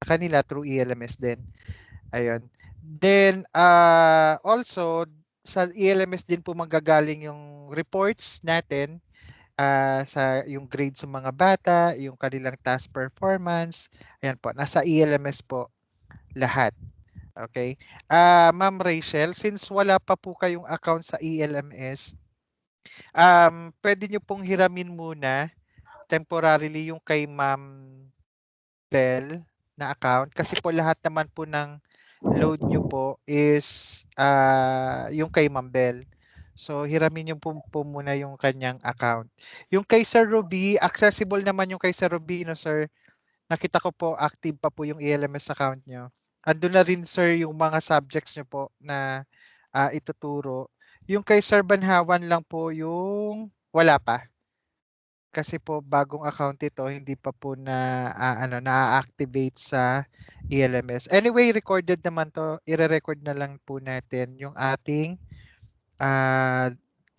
kanila through ELMS din. Ayun. Then, also, sa ELMS din po manggagaling yung reports natin sa yung grades ng mga bata, yung kanilang task performance. Ayan po, nasa ELMS po lahat. Okay? Ma'am Rachel, since wala pa po kayong account sa ELMS, pwede nyo pong hiramin muna temporarily yung kay Ma'am Bell na account kasi po lahat naman po ng load nyo po is yung kay Ma'am Bell. So hiramin nyo po muna yung kanyang account. Yung kay Sir Ruby, accessible naman yung kay Sir Ruby, no sir? Nakita ko po active pa po yung ELMS account nyo. Andun na rin sir yung mga subjects nyo po na ituturo. Yung kay Sir Banhawan lang po yung wala pa. Kasi po bagong account ito, hindi pa po na-activate sa ELMS. Anyway, recorded naman to. Ire-record na lang po natin yung ating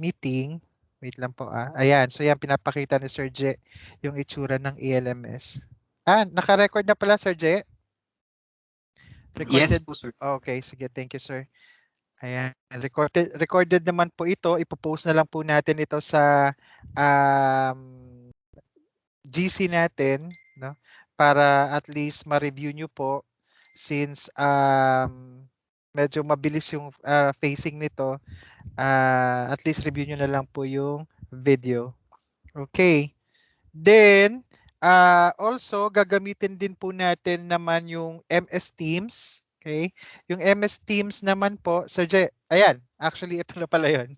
meeting. Wait lang po Ayan, so yan pinapakita ni Sir J yung itsura ng ELMS. Naka-record na pala Sir J? Yes Recorded? po, sir. Okay, sige. Thank you, sir. Ayan, recorded naman po ito. Ipopost na lang po natin ito sa GC natin, no? Para at least ma-review nyo po since medyo mabilis yung facing nito. At least review nyo na lang po yung video. Okay. Then, also, gagamitin din po natin naman yung MS Teams. Okay? Yung MS Teams naman po, Sir Jay, ayan, actually, ito na pala yun.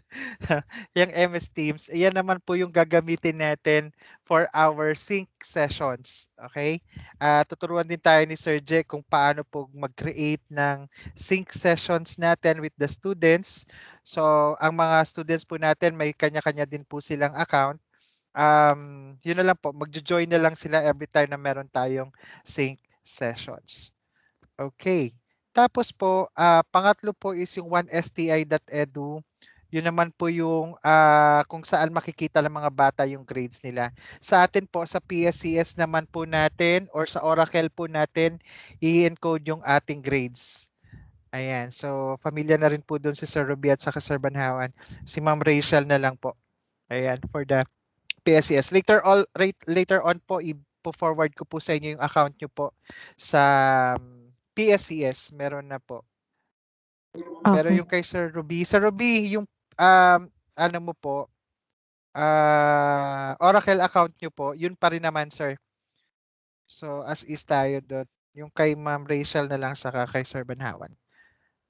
Yung MS Teams, ayan naman po yung gagamitin natin for our sync sessions. Okay? Tuturuan din tayo ni Sir Jay kung paano po mag-create ng sync sessions natin with the students. So, ang mga students po natin, may kanya-kanya din po silang account. Yun na lang po, magjo-join na lang sila every time na meron tayong sync sessions. Okay. Tapos po, pangatlo po is yung 1sti.edu. Yun naman po yung kung saan makikita ng mga bata yung grades nila. Sa atin po, sa PSCS naman po natin or sa Oracle po natin, i-encode yung ating grades. Ayan. So, familiar na rin po doon si Sir Ruby at saka Sir Banhawan. Si Ma'am Rachel na lang po. Ayan, for the PSCS. Later on po, i-forward ko po sa inyo yung account nyo po sa PSCS. Meron na po. Pero Okay. yung kay Sir Ruby, yung ano mo po, Oracle account nyo po, yun pa rin naman, sir. So, as is tayo doon. Yung kay Ma'am Rachel na lang saka kay Sir Banhawan.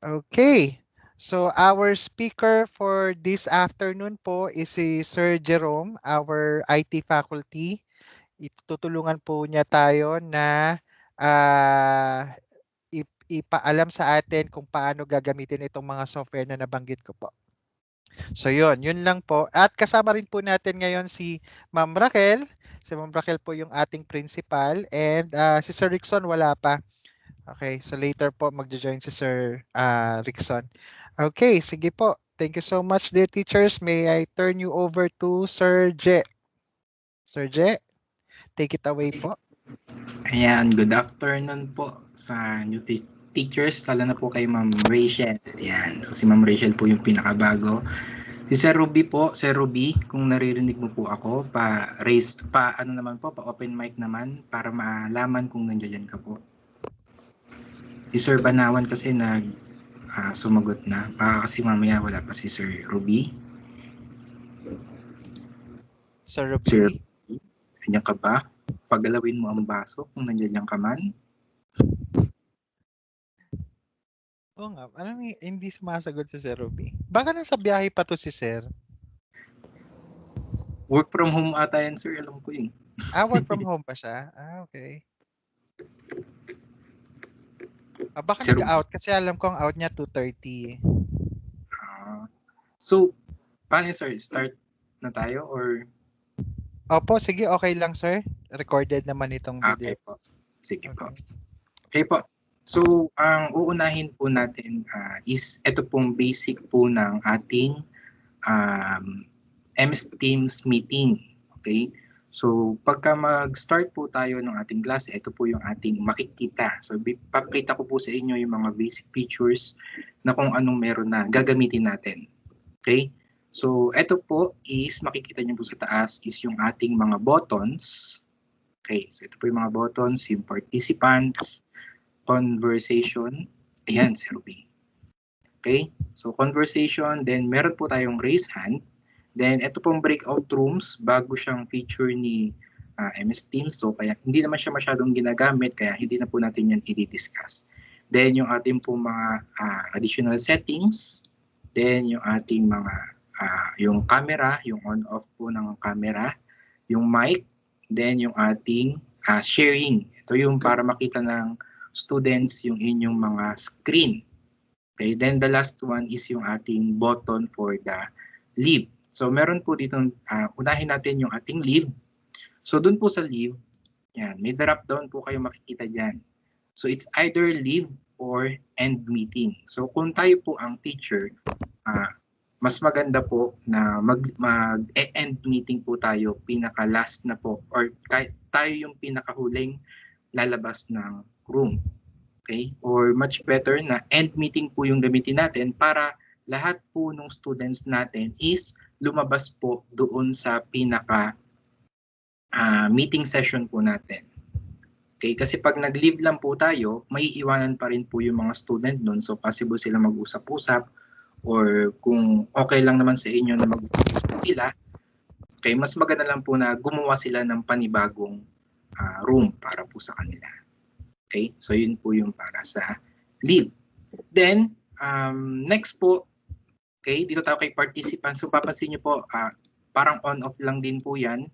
Okay. So, our speaker for this afternoon po is si Sir Jerome, our IT faculty. Itutulungan po niya tayo na ipaalam sa atin kung paano gagamitin itong mga software na nabanggit ko po. So yun lang po. At kasama rin po natin ngayon si Ma'am Raquel. Si Ma'am Raquel po yung ating principal and si Sir Rickson wala pa. Okay, so later po magjo-join si Sir Rickson. Okay, sige po. Thank you so much dear teachers. May I turn you over to Sir Je. Sir Je, take it away po. Ayan, good afternoon po sa new teachers, lalo na po kay Ma'am Rachel. Ayan, so si Ma'am Rachel po yung pinakabago. Si Sir Ruby po, Sir Ruby, kung naririnig mo po ako, ano naman po, pa open mic naman para malaman kung nandiyan ka po. Si Sir Banawan kasi sumagot na. Baka kasi mamaya wala pa si Sir Ruby. Sir Ruby. Sir Ruby, nandiyan ka ba? Pagalawin mo ang baso kung nandiyan ka man. Oo nga, hindi sumasagot si Sir Ruby. Baka nasa biyahe pa to si Sir. Work from home ata yan, sir. Alam ko yun. Work from home pa siya? Okay. Baka Sir nag-out kasi alam ko ang out niya 2:30. So, paano sir? Start na tayo or? Opo, sige, okay lang sir. Recorded naman itong video. Okay po. Sige po. Okay po. So, ang uunahin po natin is ito pong basic po ng ating MS Teams meeting. Okay? So pagka mag-start po tayo ng ating klase, ito po yung ating makikita. So papakita ko po sa inyo yung mga basic features na kung anong meron na gagamitin natin. Okay? So ito po is makikita niyo po sa taas is yung ating mga buttons. Okay, so ito po yung mga buttons, yung participants, conversation. Ayan, si Ruby. Okay, so conversation, then meron po tayong raise hand. Then ito pong breakout rooms, bago siyang feature ni MS Teams. So kaya hindi naman siya masyadong ginagamit, kaya hindi na po natin yan i-discuss. Then yung ating pong mga additional settings. Then yung ating mga, yung camera, yung on-off po ng camera. Yung mic. Then yung ating sharing. Ito yung para makita ng students yung inyong mga screen. Okay, then the last one is yung ating button for the leave. So meron po dito, unahin natin yung ating leave. So dun po sa leave, yan, may drop down po kayo makikita dyan. So it's either leave or end meeting. So kung tayo po ang teacher, mas maganda po na mag-end meeting po tayo, pinaka-last na po, or tayo yung pinakahuling lalabas ng room. Okay? Or much better na end meeting po yung gamitin natin para lahat po ng students natin is lumabas po doon sa pinaka meeting session po natin. Okay? Kasi pag nag-leave lang po tayo, may iwanan pa rin po yung mga student doon. So possible sila mag-usap-usap, or kung okay lang naman sa inyo na mag-usap sila, okay, mas maganda lang po na gumawa sila ng panibagong room para po sa kanila. Okay, so yun po yung para sa leave. Then, next po, okay, dito tayo kay participants. So papansin nyo po, parang on-off lang din po yan.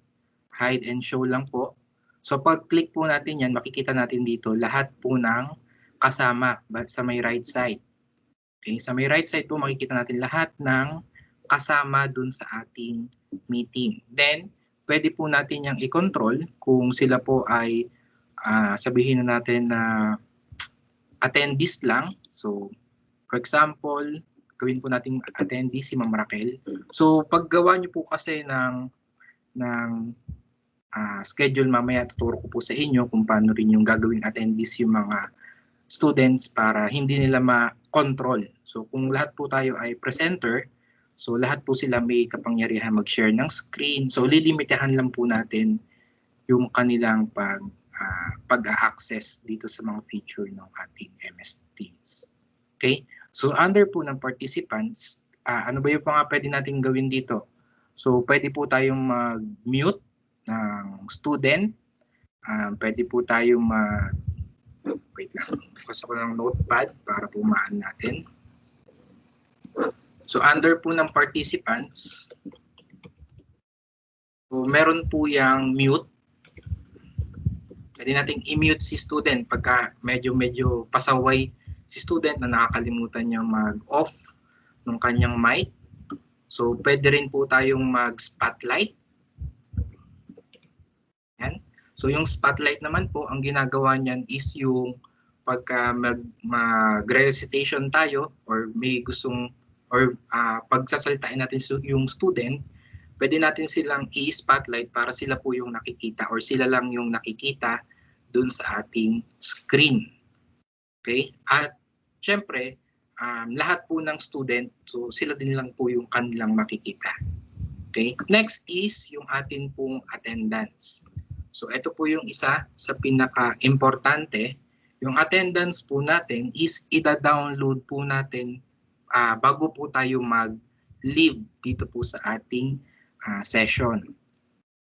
Hide and show lang po. So pag-click po natin yan, makikita natin dito lahat po ng kasama sa may right side. Okay, sa may right side po, makikita natin lahat ng kasama dun sa ating meeting. Then, pwede po natin yung i-control kung sila po ay sabihin na natin na attendees lang. So, for example, gawin po natin attendee si Ma'am Raquel. So, paggawa nyo po kasi ng schedule mamaya, tuturo ko po sa inyo kung paano rin yung gagawin attendees yung mga students para hindi nila ma-control. So, kung lahat po tayo ay presenter, so lahat po sila may kapangyarihan mag-share ng screen. So, lilimitahan lang po natin yung kanilang pag-access dito sa mga feature ng ating MS Teams. Okay? So, under po ng participants, ano ba yung mga pwede natin gawin dito? So, pwede po tayong mag-mute ng student. Pwede po tayong wait lang, bukas ako ng notepad para pumaan natin. So, under po ng participants, so, meron po yung mute. Pwede nating i-mute si student pagka medyo pasaway si student na nakakalimutan niya mag-off ng kanyang mic. So, pwede rin po tayong mag-spotlight. Yan. So, yung spotlight naman po, ang ginagawa niyan is yung pagka mag-recitation tayo or may gustong or pagsasalitain natin yung student, pwede natin silang i-spotlight para sila po yung nakikita or sila lang yung nakikita dun sa ating screen. Okay? At syempre, lahat po ng student, so sila din lang po yung kanilang makikita. Okay? Next is yung atin pong attendance. So ito po yung isa sa pinaka-importante. Yung attendance po natin is ida-download po natin bago po tayo mag-leave dito po sa ating session.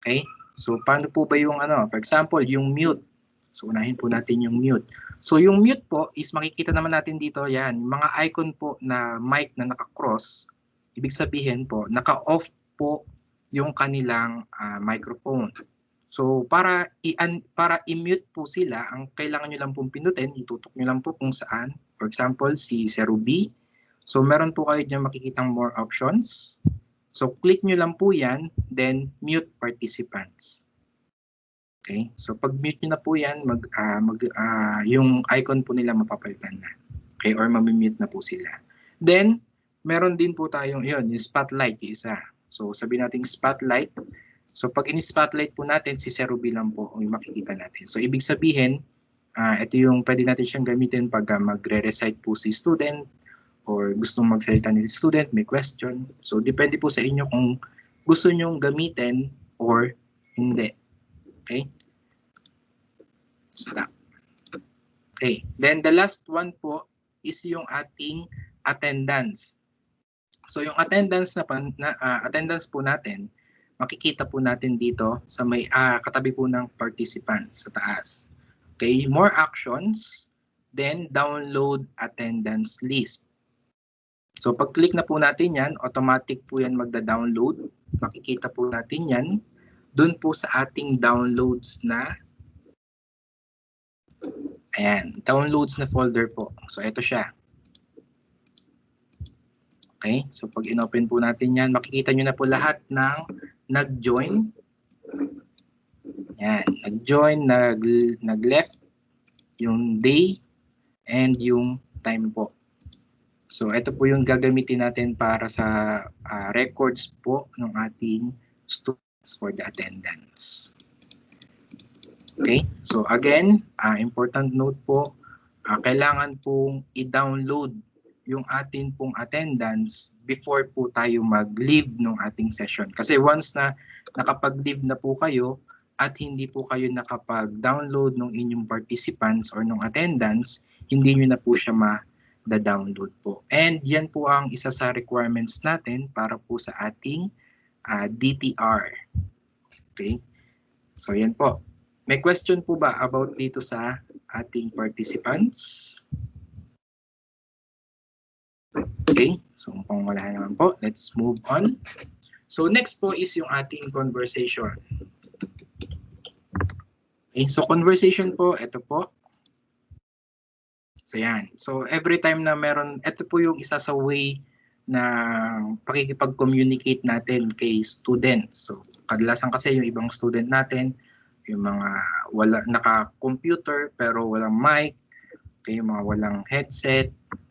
Okay? So paano po ba yung for example, yung mute. So unahin po natin yung mute. So yung mute po is makikita naman natin dito yan, mga icon po na mic na naka-cross. Ibig sabihin po, naka-off po yung kanilang microphone. So para i-mute po sila, ang kailangan nyo lang pong pindutin, itutok nyo lang po kung saan. For example, si Ruby. So meron po kayo dyan makikitang more options. So click nyo lang po yan, then mute participants. Okay? So pag mute nyo na po yan, yung icon po nila mapapalitan na. Okay? Or mamimute na po sila. Then, meron din po tayong yung spotlight, isa. So sabihin natin spotlight. So pag in-spotlight po natin, si Sir Ruby lang po yung makikita natin. So ibig sabihin, ito yung pwede natin siyang gamitin pag magre-recite po si student or gustong magsalita ni student, may question. So depende po sa inyo kung gusto nyong gamitin or hindi. Okay? Stop. Okay. Then the last one po is yung ating attendance. So yung attendance attendance po natin, makikita po natin dito sa may katabi po ng participants sa taas. Okay, more actions, then download attendance list. So pag-click na po natin yan, automatic po yan magda-download. Makikita po natin yan dun po sa ating downloads na downloads na folder po. So ito siya. Okay, so pag in-open po natin yan, makikita nyo na po lahat ng nag-join. Yan, nag-join, nag-left, yung day, and yung time po. So ito po yung gagamitin natin para sa records po ng ating students for the attendance. Okay, so again, important note po, kailangan pong i-download yung atin pong attendance before po tayo mag-leave ng ating session. Kasi once na nakapag-leave na po kayo at hindi po kayo nakapag-download ng inyong participants or ng attendance, hindi nyo na po siya ma-download po. And yan po ang isa sa requirements natin para po sa ating DTR. Okay? So yan po. May question po ba about dito sa ating participants? Okay, so kung wala naman po, let's move on. So next po is yung ating conversation. Okay, so conversation po, ito po. So yan. So every time na meron, ito po yung isa sa way na pakikipag-communicate natin kay students. So kadalasan kasi yung ibang student natin, yung mga naka-computer pero walang mic, okay, yung mga walang headset.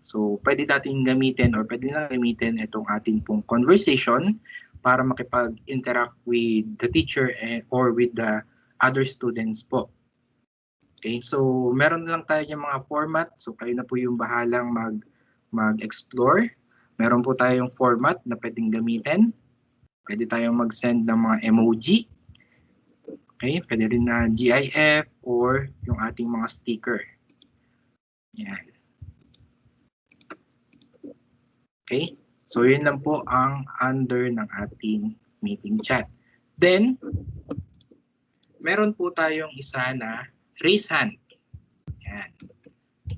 So, pwede natin gamitin or pwede na gamitin itong ating pong conversation para makipag-interact with the teacher or with the other students po. Okay, so meron lang tayo yung mga format. So, kayo na po yung bahalang mag-explore. Meron po tayong format na pwedeng gamitin. Pwede tayong mag-send ng mga emoji. Okay, pwede rin na GIF or yung ating mga sticker. Yan. Okay, so yun lang po ang under ng ating meeting chat. Then, meron po tayong isa na raise hand. Yan.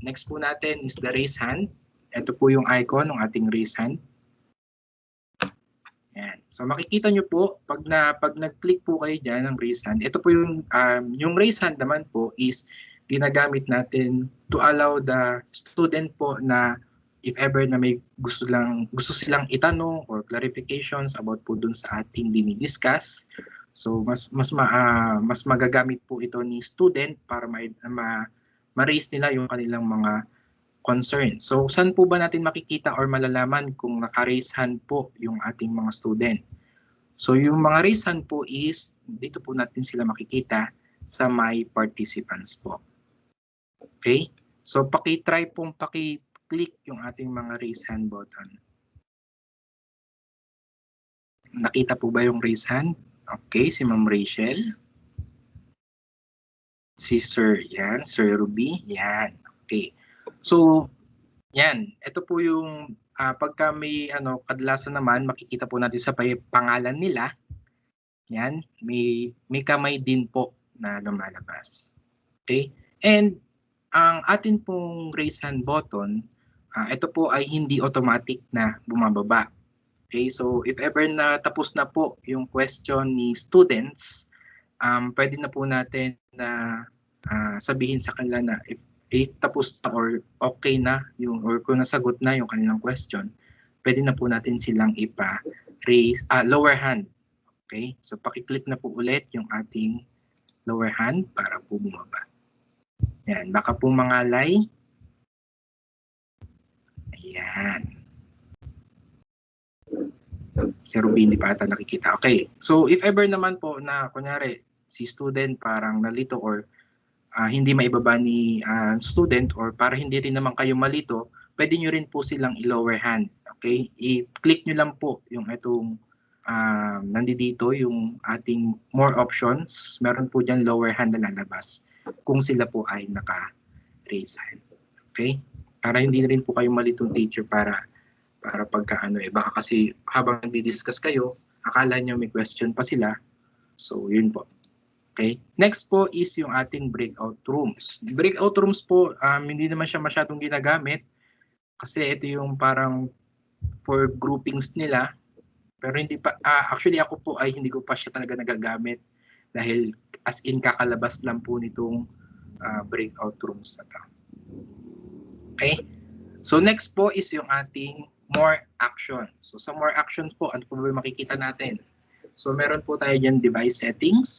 Next po natin is the raise hand. Ito po yung icon ng ating raise hand. Yan. So makikita nyo po, pag nag-click po kayo dyan ng raise hand, ito po yung raise hand naman po is ginagamit natin to allow the student po na if ever na may gusto silang itanong or clarifications about po dun sa ating dinidiscuss. So mas magagamit po ito ni student para ma-raise nila yung kanilang mga concern. So saan po ba natin makikita or malalaman kung naka-raise hand po yung ating mga student? So yung mga raise hand po is dito po natin sila makikita sa my participants po. Okay? So paki-try pong click yung ating mga raise hand button. Nakita po ba yung raise hand? Okay, si Ma'am Rachel. Si Sir, yan, Sir Ruby, yan. Okay. So, yan. Ito po yung pagka may kadalasan naman makikita po natin sa pangalan nila. Yan, may kamay din po na lumalabas. Okay? And ang atin pong raise hand button, ito po ay hindi automatic na bumababa. Okay, so if ever na tapos na po yung question ni students, pwede na po natin na sabihin sa kanila na if tapos na or okay na yung or kung nasagot na yung kanilang question, pwede na po natin silang ipa-raise lower hand. Okay, so paki-click na po ulit yung ating lower hand para po bumaba. Yan, baka po mangalay. Ayan. Si Ruby hindi pa ata nakikita. Okay. So if ever naman po na kunyari si student parang nalito or hindi maibaba ni student or para hindi rin naman kayo malito, pwede nyo rin po silang i-lower hand. Okay? I-click nyo lang po yung itong nandito yung ating more options. Meron po dyan lower hand na lalabas kung sila po ay naka-raise hand. Okay? Para hindi rin po kayo malitong teacher para pagka baka kasi habang nagdi-discuss kayo, akala nyo may question pa sila. So, yun po. Okay. Next po is yung ating breakout rooms. Breakout rooms po, hindi naman siya masyadong ginagamit kasi ito yung parang for groupings nila. Pero hindi pa, actually ako po ay hindi ko pa siya talaga nagagamit dahil as in kakalabas lang po nitong breakout rooms na to. Okay. So next po is yung ating more action. So sa more actions po, ano po ba makikita natin? So meron po tayo dyan device settings,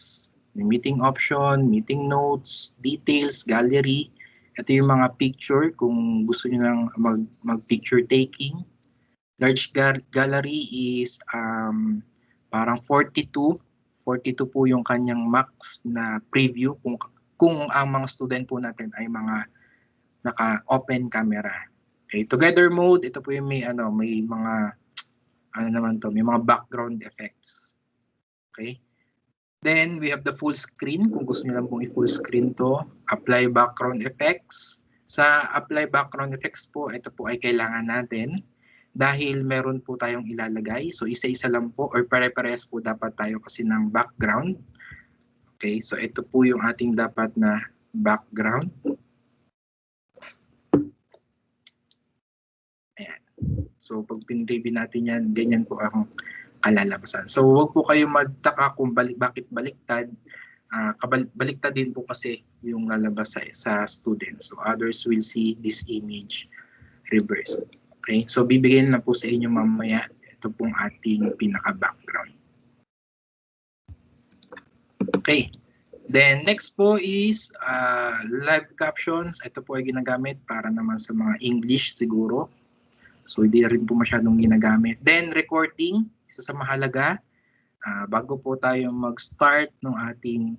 meeting option, meeting notes, details, gallery. Ito yung mga picture kung gusto niyo lang mag-picture taking. Large gallery is parang 42. 42 po yung kanyang max na preview kung ang mga student po natin ay mga naka-open camera. Okay, together mode, ito po yung may mga may mga background effects. Okay? Then we have the full screen kung gusto niyo lang pong i-full screen to. Apply background effects. Sa apply background effects po, ito po ay kailangan natin dahil meron po tayong ilalagay. So isa-isa lang po or pare-parehas po dapat tayo kasi ng background. Okay, so ito po yung ating dapat na background. Ayan. So pag pin-review natin yan, ganyan po ang kalalabasan. So huwag po kayo magtaka kung bakit baliktad. Baliktad din po kasi yung lalabas sa students. So others will see this image reversed. Okay? So bibigyan na po sa inyo mamaya ito pong ating pinaka-background. Okay. Then next po is live captions. Ito po ay ginagamit para naman sa mga English siguro. So hindi rin po masyadong ginagamit. Then recording, isa sa mahalaga. Bago po tayo mag-start ng ating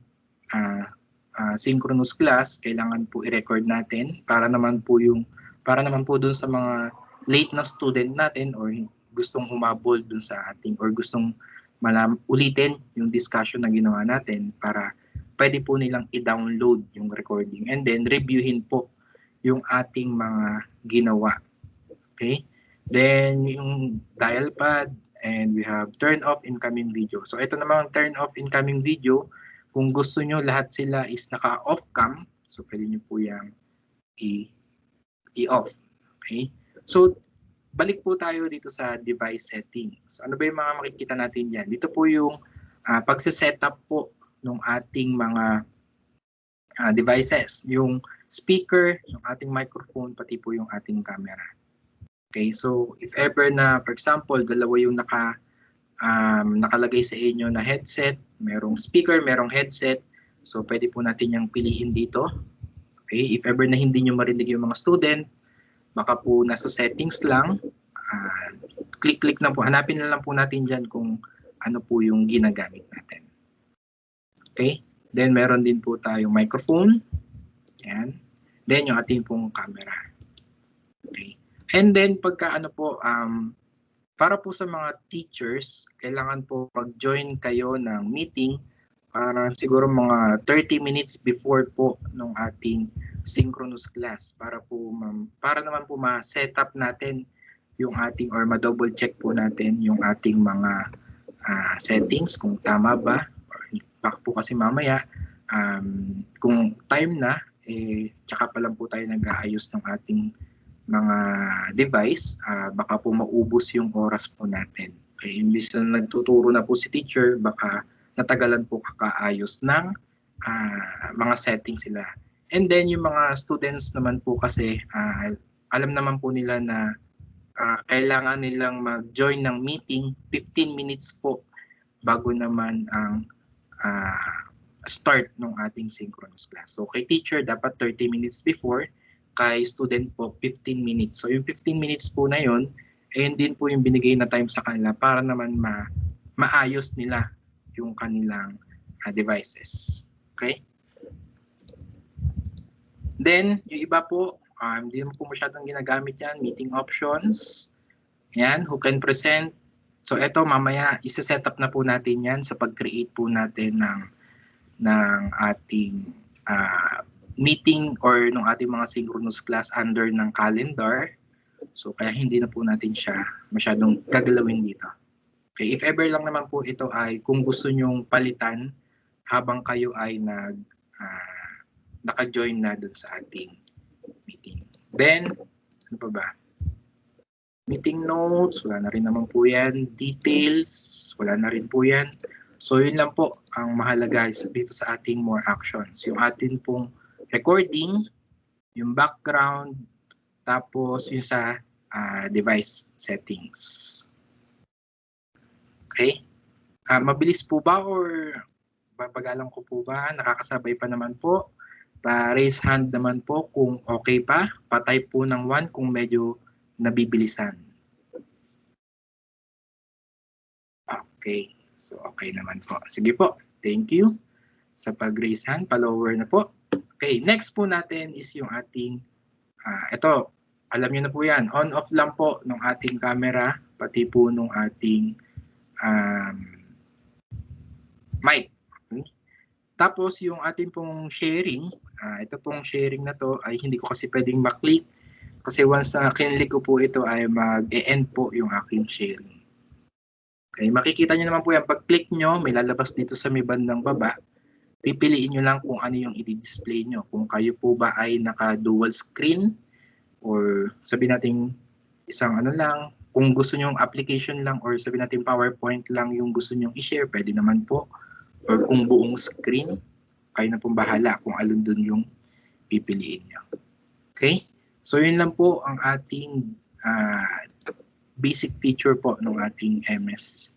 synchronous class, kailangan po i-record natin para naman po dun sa mga late na student natin or gustong humabol dun sa ating or gustong ulitin yung discussion na ginawa natin para pwede po nilang i-download yung recording and then reviewin po yung ating mga ginawa. Okay? Then yung dial pad and we have turn off incoming video. So ito naman turn off incoming video. Kung gusto nyo lahat sila is naka-off cam, so pwede nyo po yung i-off. Okay? So balik po tayo dito sa device settings. Ano ba yung mga makikita natin dyan? Dito po yung pagsisetup po ng ating mga devices. Yung speaker, yung ating microphone, pati po yung ating camera. Okay, so if ever na, for example, dalawa yung nakalagay sa inyo na headset, merong speaker, merong headset, so pwede po natin yung piliin dito. Okay, if ever na hindi nyo marinig yung mga student, baka po nasa settings lang, click na po, hanapin na lang po natin dyan kung ano po yung ginagamit natin. Okay, then meron din po tayong microphone, yan, then yung ating pong camera. Okay. And then pagka para po sa mga teachers, kailangan po pag-join kayo ng meeting para siguro mga 30 minutes before po ng ating synchronous class para naman po ma-set up natin yung ating or ma-double check po natin yung ating mga settings kung tama ba or baka po kasi mamaya kung time na tsaka pa lang po tayo nag-aayos ng ating mga device, baka po maubos yung oras po natin. Okay, imbis na nagtuturo na po si teacher, baka natagalan po kakaayos ng mga settings sila. And then yung mga students naman po kasi, alam naman po nila na kailangan nilang mag-join ng meeting 15 minutes po bago naman ang start ng ating synchronous class. So kay teacher, dapat 30 minutes before, kay student po 15 minutes. So yung 15 minutes po na yun, and din po yung binigay na time sa kanila para naman maayos nila yung kanilang devices. Okay? Then, yung iba po, hindi mo po masyadong ginagamit yan, meeting options. Yan, who can present. So, eto mamaya, isa-set up na po natin yan sa pag-create po natin ng ating meeting or ng ating mga synchronous class under ng calendar. So, kaya hindi na po natin siya masyadong gagalawin dito. Okay, if ever lang naman po ito ay kung gusto nyong palitan habang kayo ay naka-join na dun sa ating meeting. Then, ano pa ba? Meeting notes, wala na rin naman po yan. Details, wala na rin po yan. So, yun lang po ang mahalaga dito sa ating more actions. Yung atin pong recording, yung background, tapos yung sa device settings. Okay? Mabilis po ba or babagalan ko po ba? Nakakasabay pa naman po. Pa-raise hand naman po kung okay pa. Pa-type po ng 1 kung medyo nabibilisan. Okay. So, okay naman po. Sige po. Thank you sa pag-raise hand. Pa-lower na po. Okay. Next po natin is yung ating, ito, alam niyo na po yan. On-off lang po ng ating camera, pati po ng ating mic. Okay. Tapos, yung ating pong sharing, ito pong sharing na to ay hindi ko kasi pwedeng maklik kasi once na kinlik ko po ito ay mag-e-end po yung aking sharing. Okay, makikita nyo naman po yan. Pag-click nyo, may lalabas dito sa may bandang baba. Pipiliin nyo lang kung ano yung i-display nyo. Kung kayo po ba ay naka-dual screen or sabihin natin isang ano lang. Kung gusto nyo yung application lang or sabihin natin PowerPoint lang yung gusto nyo i-share, pwede naman po. Or kung buong screen, kayo na pong bahala kung alin dun yung pipiliin nyo. Okay? So yun lang po ang ating basic feature po ng ating MS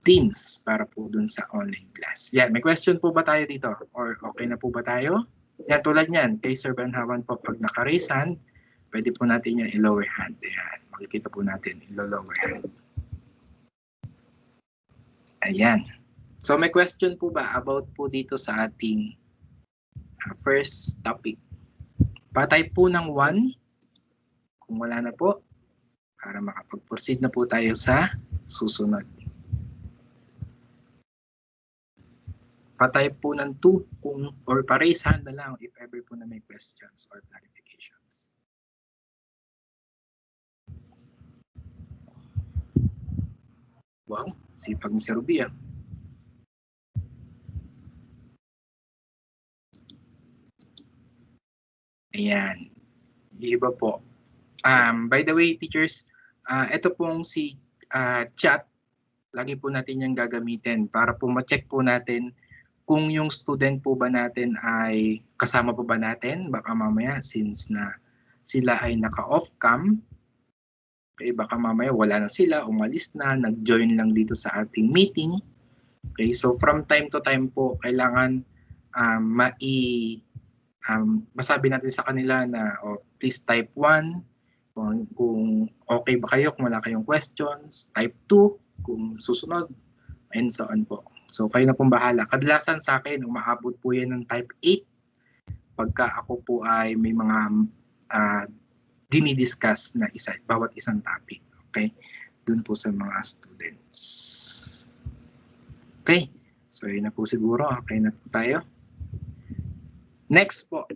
Teams para po dun sa online class. Yan, may question po ba tayo dito? Or okay na po ba tayo? Yan, tulad yan, kay Sir Banhawan po, pag naka-raise hand, pwede po natin yan i-lower hand. Ayan, makikita po natin, i-lower hand. Ayan. So may question po ba about po dito sa ating first topic? Pa-type po ng 1 kung wala na po para makapag-proceed na po tayo sa susunod. Pa-type po ng 2 kung or pa-raise hand na lang if ever po na may questions or clarifications. Wow, sipag ni Sir Ruby. Ayan. Iba po. By the way, teachers, ito pong si chat, lagi po natin yung gagamitin para po ma-check po natin kung yung student po ba natin ay kasama po ba natin. Baka mamaya, since na sila ay naka-off cam, okay, baka mamaya wala na sila, umalis na, nag-join lang dito sa ating meeting. Okay, so from time to time po, kailangan masabi natin sa kanila na please type 1 kung okay ba kayo, kung wala kayong questions, type 2 kung susunod, and so on po. So kayo na pong bahala. Kadalasan sa akin, umaabot po yan ng type 8 pagka ako po ay may mga dinidiscuss na bawat isang topic. Okay? Dun po sa mga students. Okay? So yun na po siguro. Okay na po tayo. Next po.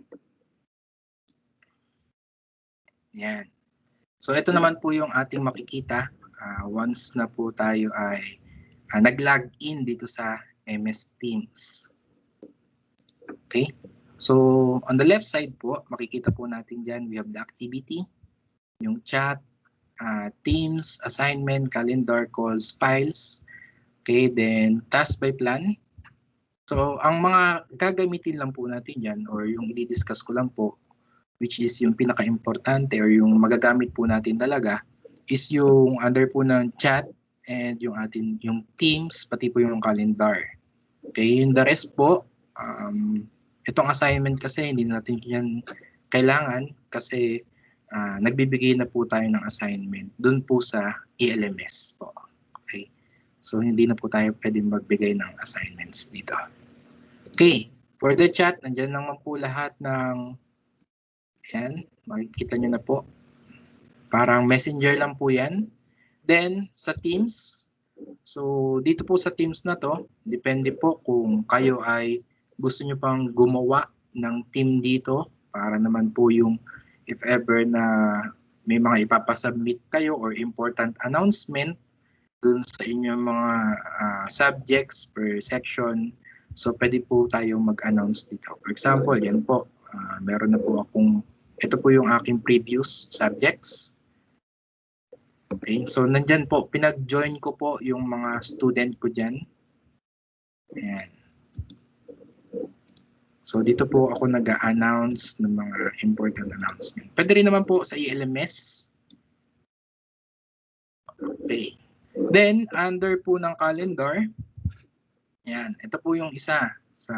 Yan. So ito naman po yung ating makikita once na po tayo ay nag-log in dito sa MS Teams. Okay? So on the left side po, makikita po natin dyan, we have the activity, yung chat, Teams, assignment, calendar, calls, files. Okay, then task by plan. So ang mga gagamitin lang po natin dyan or yung i-discuss ko lang po, which is yung pinaka-importante or yung magagamit po natin talaga is yung under po ng chat and yung yung Teams, pati po yung calendar. Okay, yung the rest po, itong assignment kasi hindi natin yan kailangan kasi nagbibigay na po tayo ng assignment dun po sa ELMS po. Okay? So, hindi na po tayo pwedeng magbigay ng assignments dito. Okay. For the chat, nandyan naman po lahat ng, yan, makikita nyo na po. Parang messenger lang po yan. Then, sa Teams, so dito po sa Teams na to, depende po kung kayo ay gusto nyo pang gumawa ng team dito para naman po yung if ever na may mga ipapasubmit kayo or important announcement dun sa inyong mga subjects per section. So, pwede po tayong mag-announce dito. For example, yan po, meron na po akong, ito po yung aking previous subjects. Okay, so nandyan po, pinag-join ko po yung mga student ko dyan. Ayan. So, dito po ako nag-a-announce ng mga important announcement. Pwede rin naman po sa ELMS. Okay. Then, under po ng calendar, yan, ito po yung isa sa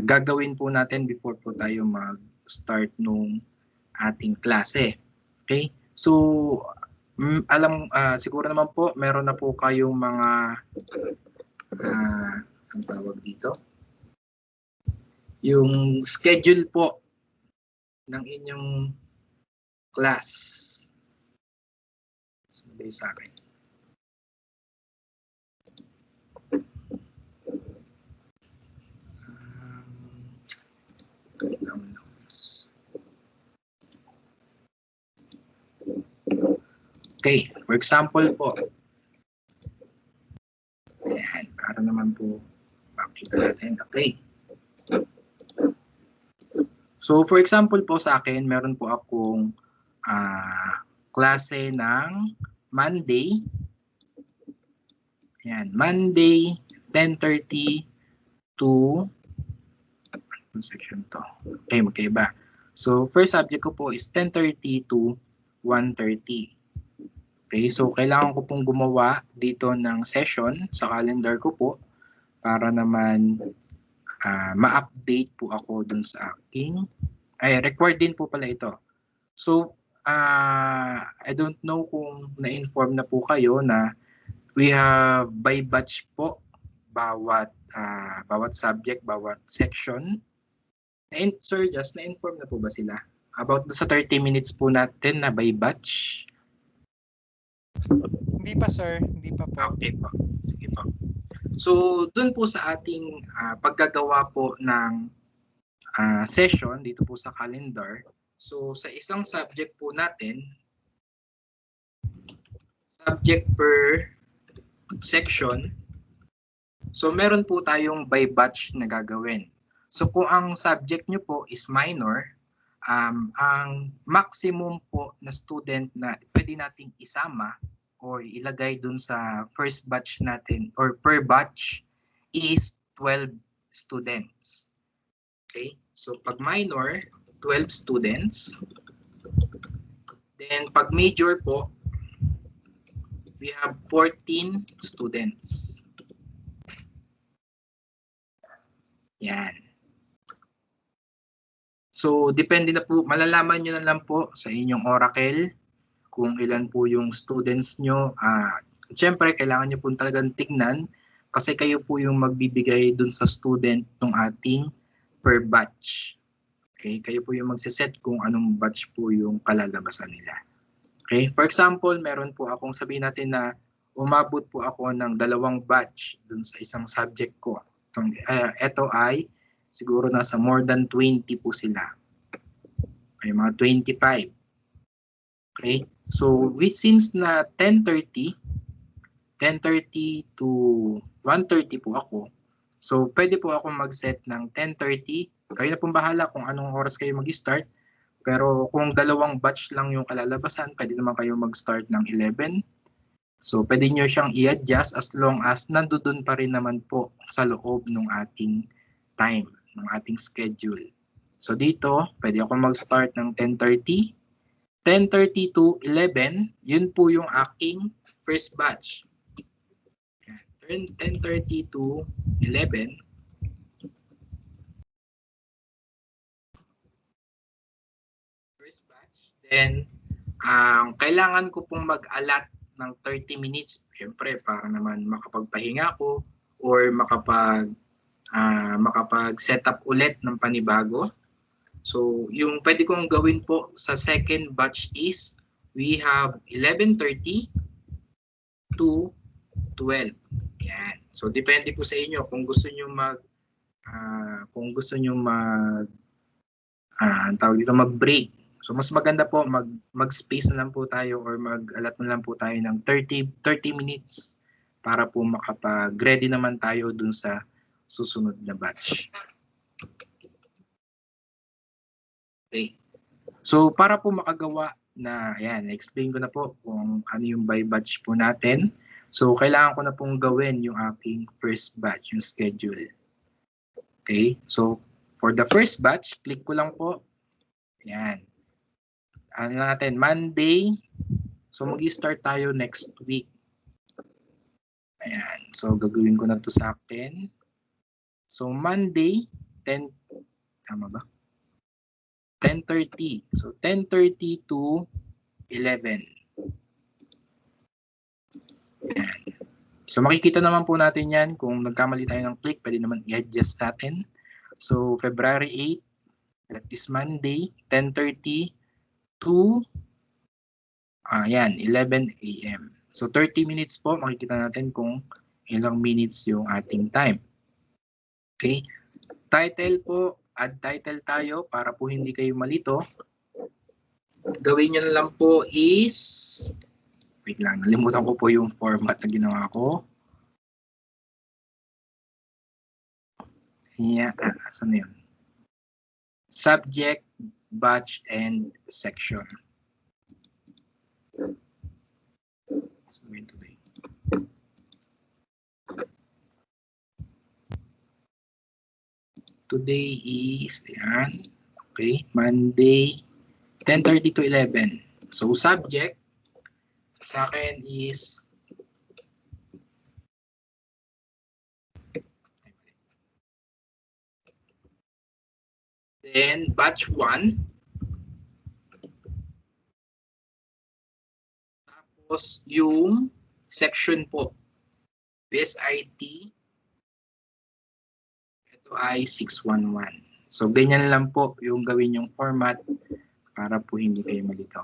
gagawin po natin before po tayo mag-start nung ating klase. Okay? So, siguro naman po, meron na po kayong mga, ang tawag dito? Yung schedule po ng inyong class. Sabi sa akin. Okay, for example po, ayan, para naman po makita natin. Okay. So, for example po sa akin, meron po akong klase ng Monday. Ayan, Monday, 10:30 to section to. Okay, magkaiba. So, first subject ko po is 10:30 to 1:30. Okay, so kailangan ko pong gumawa dito ng session sa calendar ko po para naman ma-update po ako dun sa aking, required din po pala ito. So, I don't know kung na-inform na po kayo na we have by batch po bawat subject, bawat section. Sir, just na-inform na po ba sila? About sa 30 minutes po natin na by batch? Hindi pa, sir. Hindi pa po. Okay po. Sige po. So, dun po sa ating paggagawa po ng session dito po sa calendar. So, sa isang subject po natin, subject per section, so meron po tayong by batch na gagawin. So, kung ang subject nyo po is minor, ang maximum po na student na pwede nating isama or ilagay dun sa first batch natin or per batch is 12 students. Okay? So, pag minor, 12 students. Then, pag major po, we have 14 students. Yan. So, depende na po, malalaman nyo na lang po sa inyong Oracle kung ilan po yung students nyo. Siyempre, kailangan nyo po talagang tignan kasi kayo po yung magbibigay dun sa student ng ating per batch. Okay? Kayo po yung magsiset kung anong batch po yung kalalabasan nila. Okay? For example, meron po akong sabihin natin na umabot po ako ng 2 batch dun sa isang subject ko. Ito ay siguro nasa more than 20 po sila. Ay mga 25. Okay? So, since na 10:30 to 1:30 po ako, so pwede po ako mag-set ng 10:30. Kayo na pong bahala kung anong oras kayo mag-start. Pero kung 2 batch lang yung kalalabasan, pwede naman kayo mag-start ng 11. So, pwede nyo siyang i-adjust as long as nandoon pa rin naman po sa loob ng ating time, ng ating schedule. So, dito, pwede ako mag-start ng 10:30. 10:30 to 11, yun po yung aking first batch. 10:30 to 11. first batch. Then, kailangan ko pong mag-allot ng 30 minutes. Siyempre, para naman makapagpahinga ko or makapag-set up ulit ng panibago. So, yung pwede kong gawin po sa second batch is we have 11:30 to 12. Yan. So, depende po sa inyo kung gusto niyo mag-break. So, mas maganda po mag-space na lang po tayo or mag-allot na lang po tayo ng 30 minutes para po makapag-ready naman tayo dun sa susunod na batch. Okay. So, para po makagawa na, ayan, explain ko na po kung ano yung by batch po natin. So, kailangan ko na pong gawin yung aking first batch, yung schedule. Okay. So, for the first batch, click ko lang po. Ayan. Ano natin, Monday. So, mag-start tayo next week. Ayan. So, gagawin ko na to sa akin. So, Monday, 10, tama ba? 10:30. So, 10:30 to 11. Ayan. So, makikita naman po natin yan. Kung nagkamali tayo ng click, pwede naman i-adjust natin. So, February 8, that is Monday, 10:30 to 11 a.m. So, 30 minutes po. Makikita natin kung ilang minutes yung ating time. Okay. Title po. Add title tayo para po hindi kayo malito. Gawin nyo na lang po is, wait lang, nalimutan ko po yung format na ginawa ko. Yeah, asan na yun? Subject, batch, and section. So, today. Today is, yan, okay, Monday, 10:30 to 11. So, subject, sa akin is, then batch 1, tapos yung section po, BSIT, ay 611. So, ganyan lang po yung gawin yung format para po hindi kayo malito.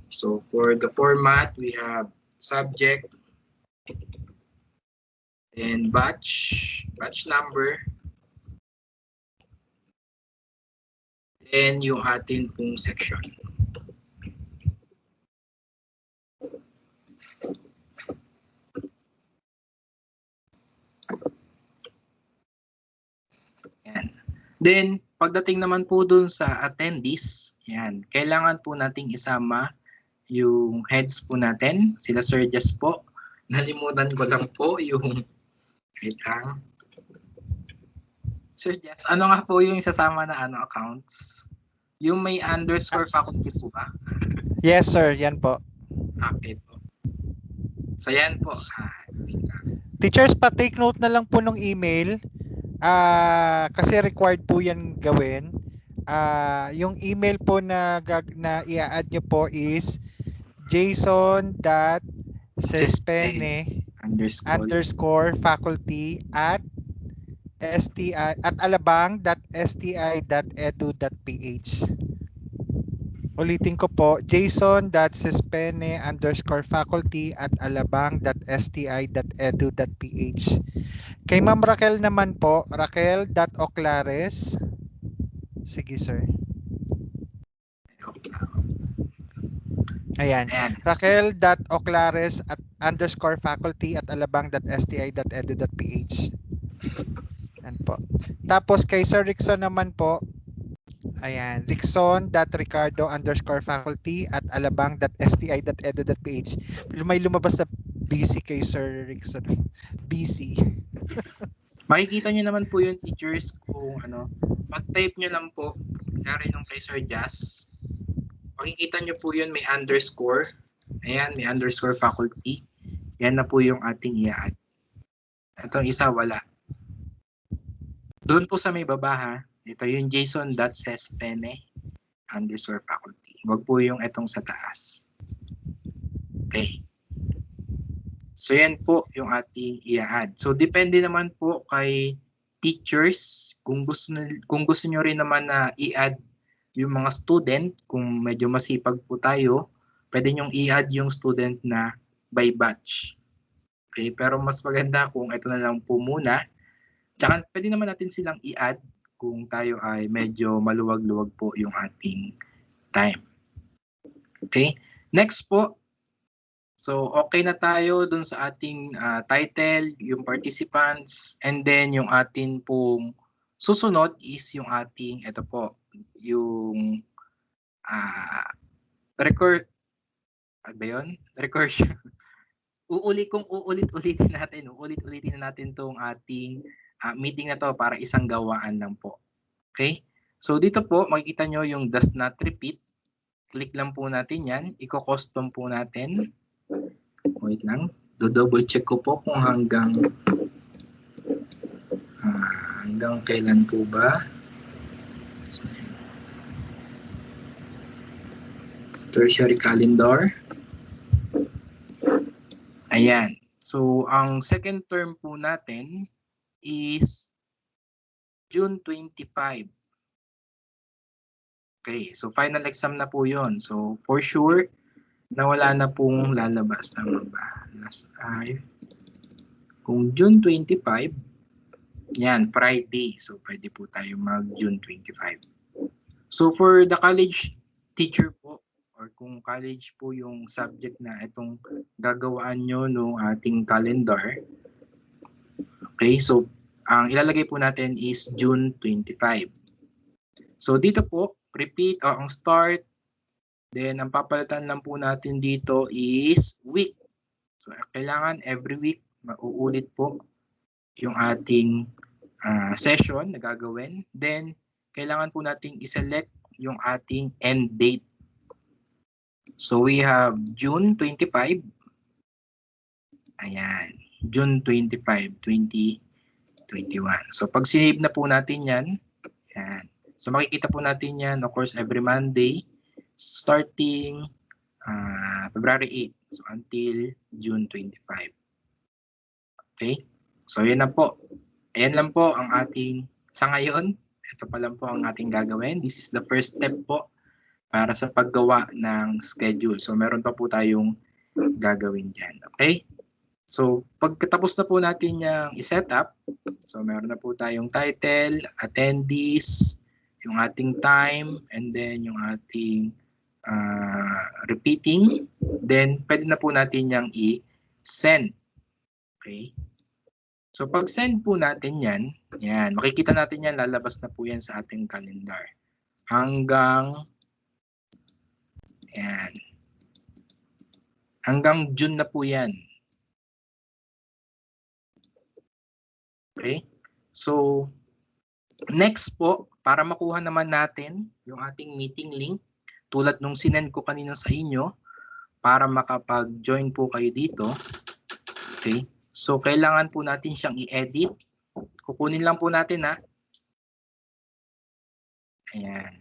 So, for the format, we have subject and batch number, and yung atin pong section. Yan. Then, pagdating naman po dun sa attendees, yan, kailangan po nating isama yung heads po natin, sila Sir Jess po. Nalimutan ko lang po yung, wait lang. Sir Jess, ano nga po yung isasama na accounts? Yung may underscore faculty po ba? Yes, sir. Yan po. Okay po. So, yan po. Wait lang. Teachers, pa-take note na lang po ng email. Kasi required po yan gawin. Yung email po na i-add nyo po is jason.sespene_faculty@alabang.sti.edu.ph. Ulitin ko po, jason.sespene_faculty@alabang.sti.edu.ph. Kay Ma'am Raquel naman po, raquel.oclares. Sige, sir. Ayan. raquel.oclares_faculty@alabang.sti.edu.ph. Ayan po. Tapos kay Sir Rickson naman po, ayan, rickson.ricardo_faculty@alabang.sti.edu.ph. May lumabas na busy kay Sir Rickson. Busy. Makikita nyo naman po yung teachers kung mag-type nyo lang po, kaya nung kay Sir Jazz, makikita nyo po yun, may underscore. Ayan, may underscore faculty. Yan na po yung ating i-add. Itong isa, wala. Doon po sa may baba, ha, ito yung jason.sespene _faculty. Wag po yung itong sa taas. Okay. So yan po yung ating i-add. So depende naman po kay teachers kung gusto nyo rin naman na i-add yung mga student, kung medyo masipag po tayo, pwede nyong i-add yung student na by batch. Okay, pero mas maganda kung ito na lang po muna. Tsaka pwede naman natin silang i-add kung tayo ay medyo maluwag-luwag po yung ating time. Okay, next po. So, okay na tayo dun sa ating title, yung participants, and then yung ating pong susunod is yung ating, ito po, yung record, ano ba yun? Recursion. Uulit-ulitin natin tong ating meeting na to para isang gawaan lang po. Okay? So, dito po, makikita nyo yung does not repeat. Click lang po natin yan. Iko-custom po natin. Wait lang. Do-double check ko po kung hanggang kailan po ba. Tertiary calendar. Ayan. So, ang second term po natin is June 25. Okay. So, final exam na po yon. So, for sure, na wala na pong lalabas. Tama ba? Last ay kung June 25, yan, Friday. So, pwede po tayo mag June 25. So, for the college teacher po, or kung college po yung subject na itong gagawaan nyo no ating calendar, okay, so, ang ilalagay po natin is June 25. So, dito po, repeat, ang start, then ang papalitan lang po natin dito is week. So, kailangan every week mauulit po yung ating session na gagawin. Then, kailangan po nating iselect yung ating end date. So, we have June 25. Ayan. June 25, 2021. So, pag sinave na po natin yan, ayan. So, makikita po natin yan, of course, every Monday, starting February 8. So, until June 25. Okay? So, yan na po. Ayan lang po ang ating, sa ngayon, ito pa lang po ang ating gagawin. This is the first step po para sa paggawa ng schedule. So, meron pa po tayong gagawin dyan. Okay? So, pagkatapos na po natin yung i-set up, so meron na po tayong title, attendees, yung ating time, and then yung ating repeating. Then, pwede na po natin yung i-send. Okay? So, pag send po natin yan, makikita natin yan, lalabas na po yan sa ating calendar. Hanggang June na po yan. Okay? So, next po, para makuha naman natin yung ating meeting link, tulad nung sinend ko kanina sa inyo, para makapag-join po kayo dito. Okay? So, kailangan po natin siyang i-edit. Kukunin lang po natin Ayan.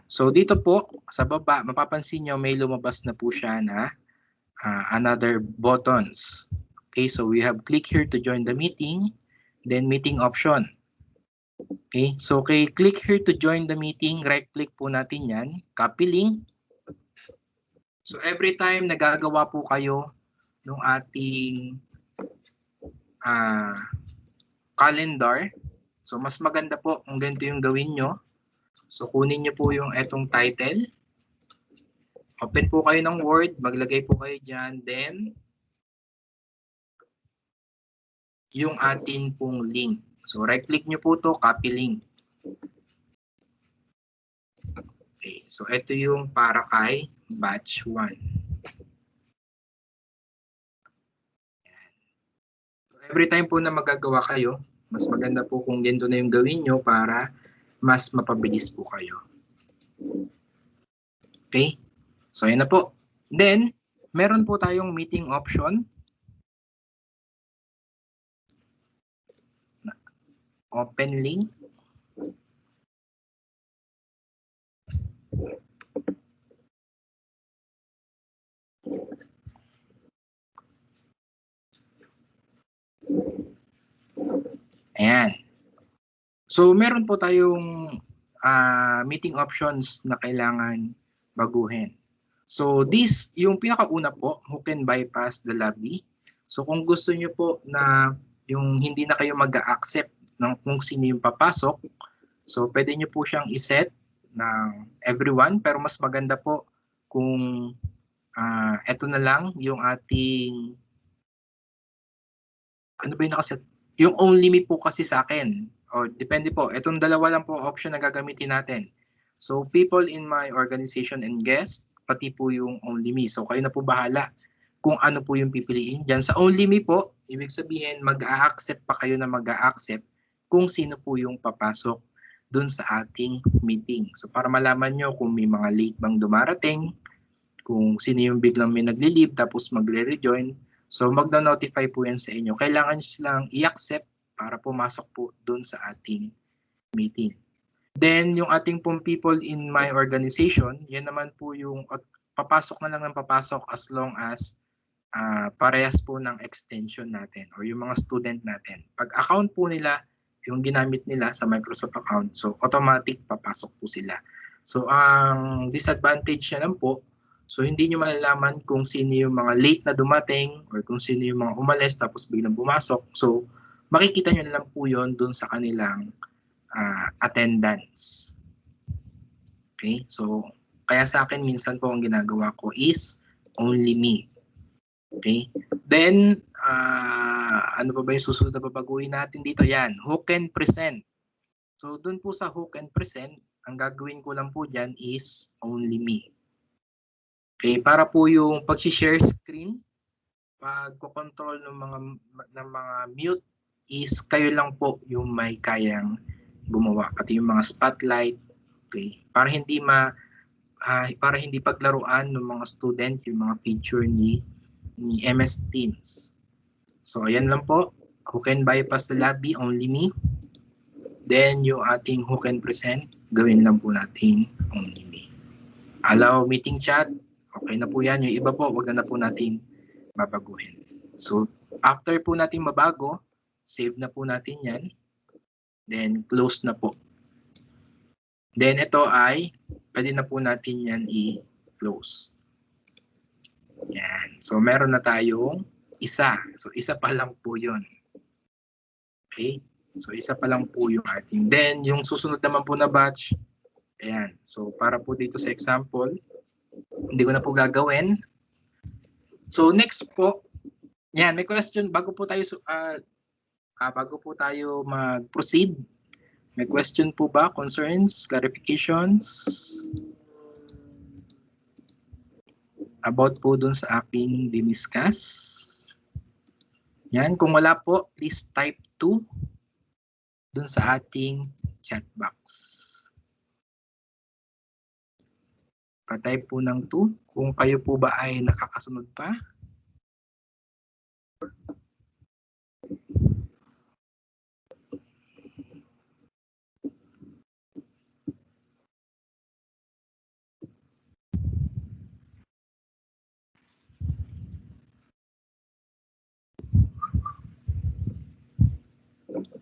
So, dito po, sa baba, mapapansin nyo, may lumabas na po siya na another buttons. Okay, so we have click here to join the meeting, then meeting option. Okay, so click here to join the meeting, right click po natin yan, copy link. So every time nagagawa po kayo ng ating calendar, so mas maganda po kung ganito yung gawin nyo. So kunin nyo po yung etong title, open po kayo ng Word, maglagay po kayo dyan, then yung atin pong link. So right click nyo po to, copy link. Okay, so ito yung para kay batch 1. So, every time po na magagawa kayo, mas maganda po kung ganito na yung gawin nyo para mas mapabilis po kayo. Okay? So, ayan na po. Then, meron po tayong meeting option. Open link. Ayan. So, meron po tayong meeting options na kailangan baguhin. So, yung pinakauna po, who can bypass the lobby. So, kung gusto niyo po na yung hindi na kayo mag-accept ng kung sino yung papasok, so pwede niyo po siyang iset ng everyone, pero mas maganda po kung eto na lang yung ating ano ba yung nakaset? Yung only me po kasi sa akin. O, depende po. Itong dalawa lang po option na gagamitin natin. So, people in my organization and guests, pati po yung only me. So, kayo na po bahala kung ano po yung pipiliin. Diyan sa only me po, ibig sabihin mag-a-accept pa kayo na mag-a-accept kung sino po yung papasok dun sa ating meeting. So, para malaman nyo kung may mga late bang dumarating, kung sino yung biglang may nagli-leave tapos magre-rejoin. So magno-notify po yan sa inyo. Kailangan nyo silang i-accept para pumasok po doon sa ating meeting. Then yung ating pong people in my organization, yan naman po yung papasok na lang ng papasok as long as parehas po ng extension natin or yung mga student natin. Pag account po nila, yung ginamit nila sa Microsoft account, so automatic papasok po sila. So ang disadvantage na lang po, so hindi nyo malalaman kung sino yung mga late na dumating or kung sino yung mga umalis tapos biglang pumasok. So makikita nyo na lang po yun dun sa kanilang attendance. Okay, so kaya sa akin minsan po ang ginagawa ko is only me. Okay, then ano pa ba yung susunod na babaguhin natin dito? Yan, who can present. So dun po sa who can present, ang gagawin ko lang po dyan is only me. Okay, para po yung pag-share screen, pag-control ng mga mute is kayo lang po yung may kayang gumawa. Pati yung mga spotlight, okay, para hindi paglaruan ng mga student yung mga feature ni MS Teams. So ayan lang po, who can bypass the lobby, only me. Then yung ating who can present, gawin lang po natin only me. Allow meeting chat, okay na po yan. Yung iba po, wag na po natin babaguhin. So after po natin mabago, save na po natin yan. Then close na po. Then ito ay, pwede na po natin yan i-close. Yan. So meron na tayong isa. So isa pa lang po yun. Okay? So isa pa lang po yung ating. Then yung susunod naman po na batch, ayan. So para po dito sa example, hindi ko na po gagawin. So next po, yan, may question bago po tayo mag-proceed. May question po ba? Concerns, clarifications about po dun sa aking diniscuss? Yan, kung wala po, please type 2 dun sa ating chat box. Pa-type po ng 2 kung kayo po ba ay nakakasunod pa.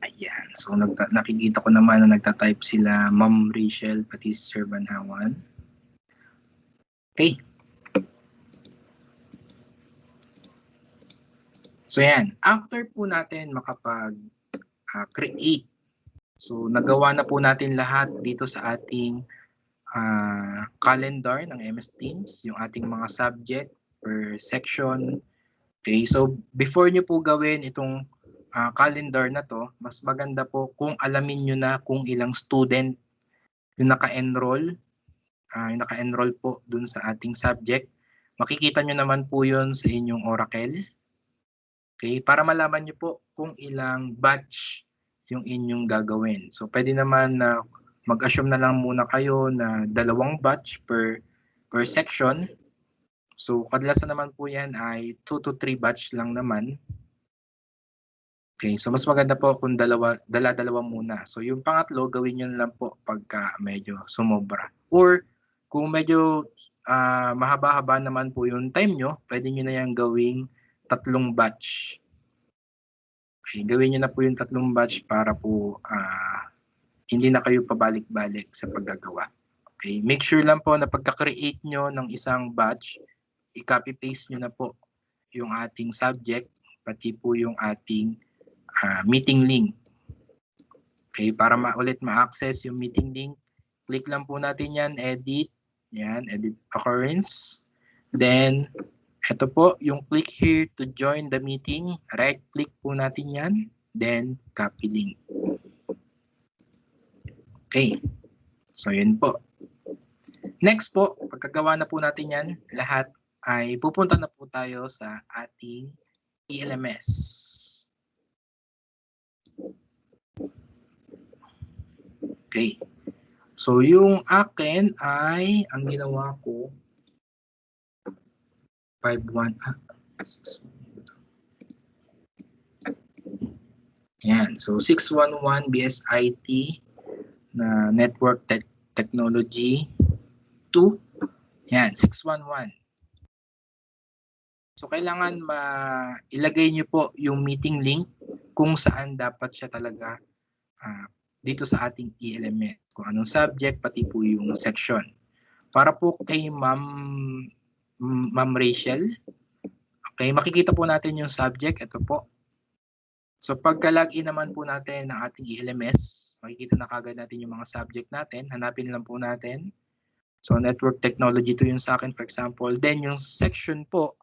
Ayan. So nakikita ko naman na nagta-type sila Ma'am Rachel pati Sir Banhawan. Okay. So yan, after po natin makapag-create, so nagawa na po natin lahat dito sa ating calendar ng MS Teams, yung ating mga subject per section. Okay, so before nyo po gawin itong calendar na to, mas maganda po kung alamin nyo na kung ilang student yung naka-enroll po dun sa ating subject. Makikita nyo naman po yun sa inyong Oracle. Okay, para malaman nyo po kung ilang batch yung inyong gagawin. So pwede naman na mag-assume na lang muna kayo na 2 batch per section. So kadalasan naman po yan ay 2 to 3 batch lang naman. Okay, so mas maganda po kung dala-dalawa muna. So yung pangatlo, gawin nyo lang po pagka medyo sumobra. Or kung medyo mahaba-haba naman po yung time nyo, pwede nyo na yan gawing 3 batch. Okay, gawin nyo na po yung 3 batch para po hindi na kayo pabalik-balik sa paggagawa. Okay, make sure lang po na pagka-create nyo ng isang batch, i-copy-paste nyo na po yung ating subject, pati po yung ating meeting link. Okay, para ulit ma-access yung meeting link, click lang po natin yan, edit, yan, edit occurrence. Then, ito po, yung click here to join the meeting, right-click po natin yan, then copy link. Okay, so yun po. Next po, pagkagawa na po natin yan, lahat ay pupunta na po tayo sa ating ELMS. Okay. So yung akin ay, ang ginawa ko, 5.1. Yan. So 611 BSIT na Network Technology 2. Yan, 611. So kailangan ilagay niyo po yung meeting link kung saan dapat siya talaga dito sa ating ELMS. Kung anong subject, pati po yung section. Para po kay Ma'am Rachel, okay, makikita po natin yung subject. Ito po. So pagka-login naman po natin ng ating ELMS, makikita na kagad natin yung mga subject natin. Hanapin lang po natin. So Network Technology 2 yung sa akin, for example. Then yung section po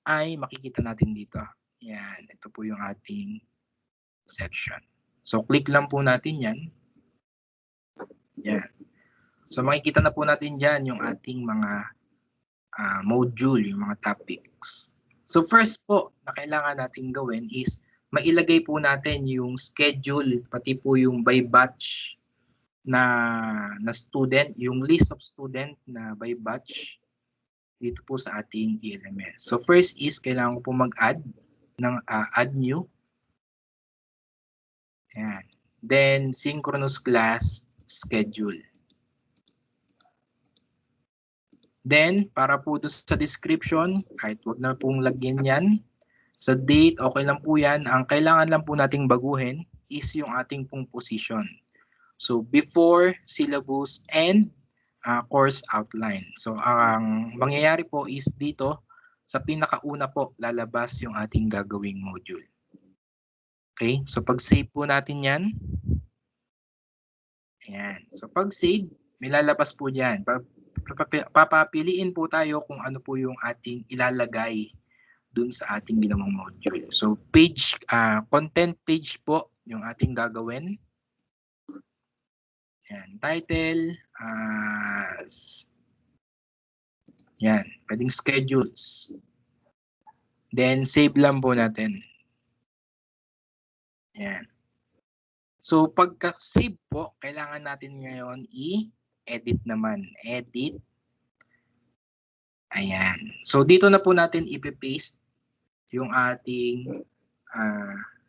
ay makikita natin dito. Yan, ito po yung ating section. So click lang po natin yan. Yan. So makikita na po natin dyan yung ating mga module, yung mga topics. So first po na kailangan natin gawin is mailagay po natin yung schedule, pati po yung by batch na student, yung list of student na by batch dito po sa ating ELMS. So first is kailangan ko po mag-add ng add new. Ayan. Then synchronous class schedule. Then para po sa description, kahit wag na pong lagyan yan, sa date, okay lang po yan. Ang kailangan lang po nating baguhin is yung ating pong position. So before syllabus and course outline. So ang mangyayari po is dito, sa pinakauna po, lalabas yung ating gagawing module. Okay? So pag save po natin yan. Ayan. So pag save, may lalabas po dyan. Papapiliin po tayo kung ano po yung ating ilalagay dun sa ating ginawang module. So page, content page po yung ating gagawin. Yan, title, yan, pwedeng schedules. Then save lang po natin. Yan. So pagka-save po, kailangan natin ngayon i-edit naman. Edit. Ayan. So dito na po natin ipe-paste yung ating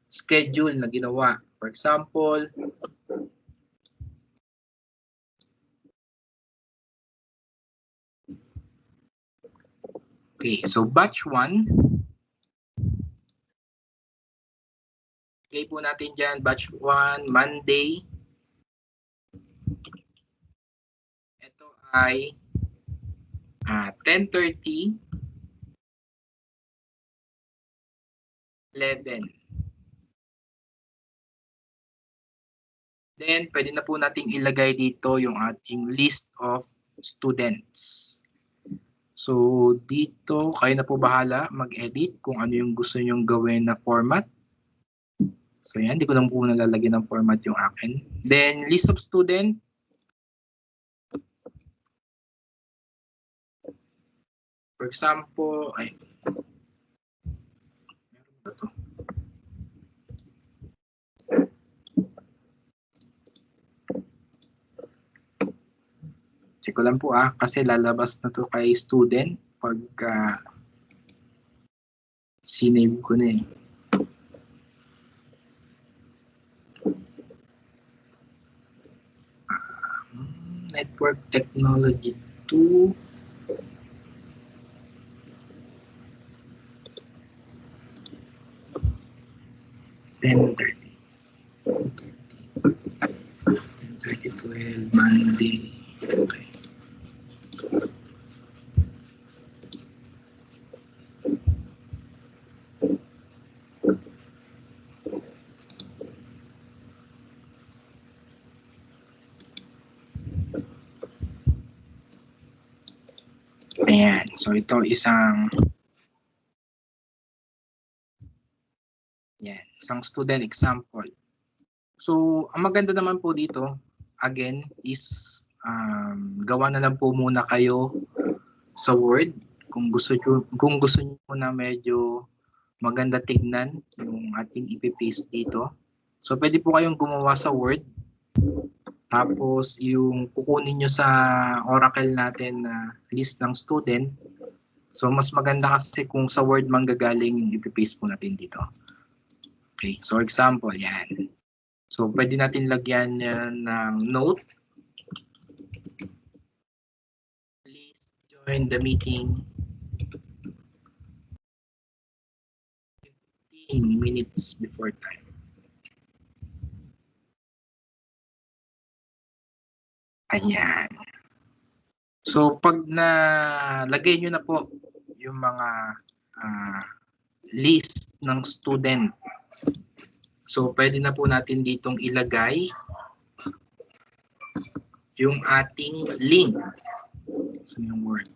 schedule na ginawa. For example, okay, so batch 1. Play po natin dyan, batch 1, Monday. Ito ay 10:30, 11. Then, pwede na po nating ilagay dito yung ating list of students. So, dito, kayo na po bahala mag-edit kung ano yung gusto nyong gawin na format. So, yan, hindi ko lang po nalalagyan ng format yung akin. Then, list of student. For example, ay, meron ba ito? Check ko lang po kasi lalabas na to kay student pagka sinave ko na eh. Network Technology 2. 10:30. 10:30, 12, Monday. Okay. Ayan. So, ito isang isang student example. So, ang maganda naman po dito, again, is gawa na lang po muna kayo sa Word kung gusto niyo na medyo maganda tignan yung ating ipipaste dito. So, pwede po kayong gumawa sa Word. Tapos, yung kukunin nyo sa Oracle natin na list ng student. So, mas maganda kasi kung sa Word manggagaling yung ipipaste po natin dito. Okay, so example, yan. So, pwede natin lagyan yan ng note. Please join the meeting 15 minutes before time. Ayan. So, pag nalagay nyo na po yung mga list ng student, so pwede na po natin ditong ilagay yung ating link. So, yung word.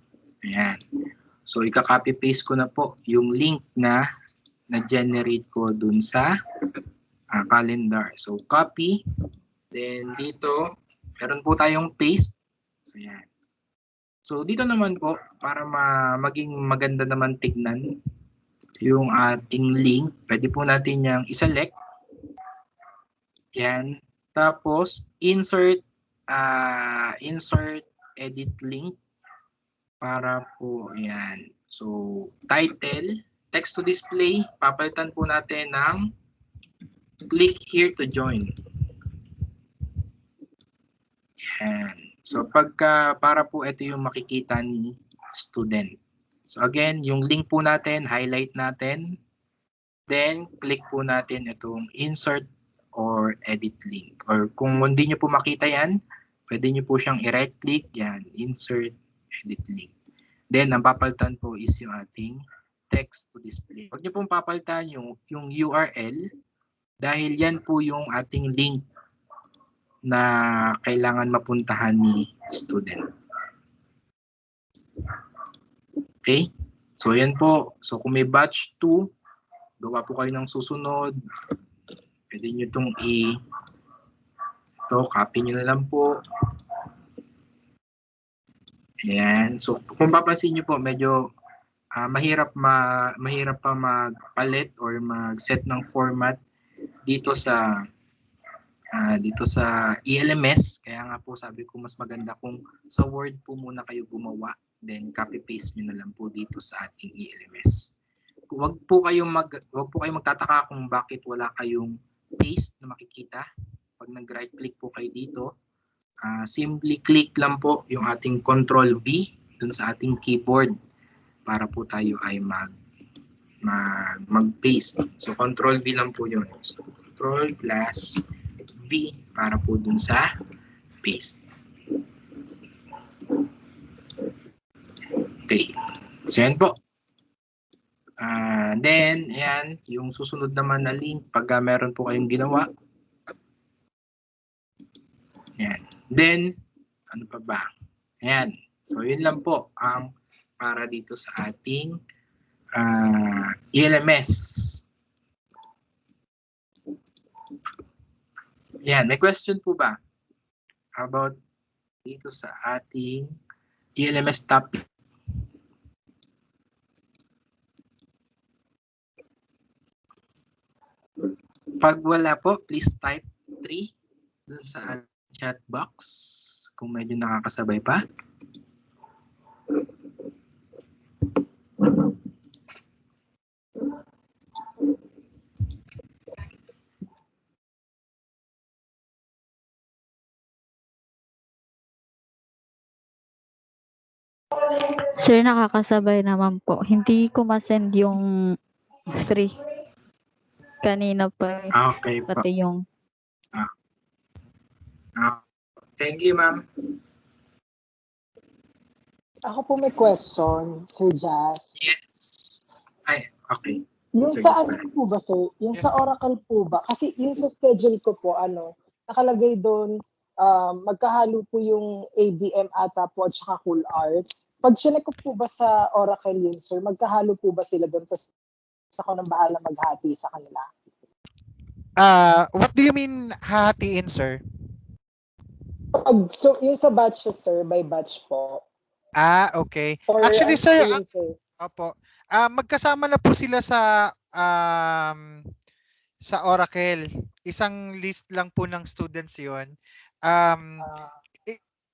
Ayan. So, ika-copy paste ko na po yung link na na-generate ko dun sa calendar. So, copy. Then, dito, meron po tayong paste. So, yan. So, dito naman po, para maging maganda naman tignan yung ating link, pwede po natin yung iselect. Yan. Tapos, insert edit link para po, yan. So, title, text to display, papalitan po natin ng click here to join. Yan. So, para po ito yung makikita ni student. So, again, yung link po natin, highlight natin. Then, click po natin itong insert or edit link. Or kung hindi nyo po makita yan, pwede nyo po siyang i-right click. Yan, insert, edit link. Then, ang papalitan po is yung ating text to display. Huwag nyo pong papalitan yung URL dahil yan po yung ating link na kailangan mapuntahan ni student. Okay? So, yan po. So, kung may batch 2, gawa po kayo ng susunod. Pwede nyo itong ito, copy nyo na lang po. Ayan. So, kung papansin nyo po, medyo mahirap pa magpalit or mag-set ng format dito sa ELMS. Kaya nga po sabi ko mas maganda kung sa Word po muna kayo gumawa, then copy paste niyo na lang po dito sa ating ELMS. Wag po kayong magtataka kung bakit wala kayong paste na makikita. Pag nag-right click po kayo dito, simply click lang po yung ating Control V dun sa ating keyboard para po tayo ay mag-paste. So Control V lang po yun. So Control plus V para po dun sa paste. Okay. So yan po. Then, ayan, yung susunod naman na link, pag meron po kayong ginawa. Ayan. Then, ano pa ba? Ayan. So, yun lang po ang para dito sa ating ELMS. Ayan. May question po ba about dito sa ating ELMS topic? Pag wala po, please type 3 dun sa chat box kung medyo nakakasabay pa. Sir, nakakasabay naman po. Hindi ko ma-send yung 3. Kanina pa eh. Okay po. Pati yung Thank you, ma'am. Ako po may question, Sir Jazz. Yes. Ay, okay. Yung Sir sa Jazz, ano po ba, sir? Yung Yes sa po. Oracle po ba? Kasi yung sa schedule ko po, nakalagay doon, magkahalo po yung ABM ata po at saka Cool Arts. Pag sinek ko po ba sa Oracle yun, sir, magkahalo po ba sila doon? Tapos ako nang bahala maghati sa kanila. What do you mean hahatiin, sir? So, yung sa batches, sir, by batch po. Okay. Or Actually, ano sir, po yun, sir? opo. Magkasama na po sila sa Oracle. Isang list lang po ng students 'yon. Um, Ah,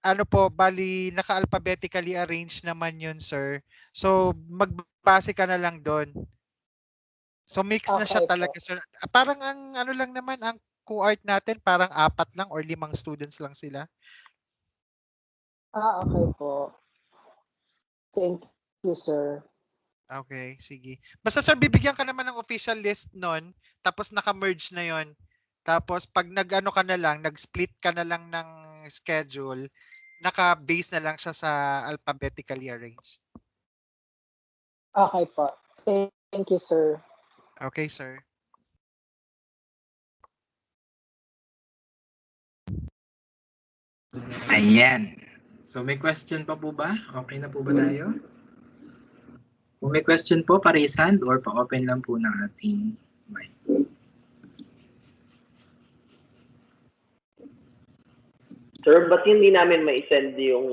ano po, bali naka-alphabetically arranged naman 'yun, sir. So magbase ka na lang doon. So mix na siya okay po. talaga, sir. Parang ang ano lang naman, ang co-art natin parang 4 lang or 5 students lang sila. Okay po. Thank you, sir. Okay, sige. Basta sir, bibigyan ka naman ng official list nun, tapos naka-merge na yon. Tapos pag nag-ano ka na lang, nag-split ka na lang ng schedule, naka-base na lang siya sa alphabetically arranged. Okay po. Thank you, sir. Okay, sir. Ayan. So may question pa po ba? Okay na po ba tayo? Kung may question po, pa-raise hand or pa-open lang po ng ating mic. Sir, ba't hindi namin ma-send yung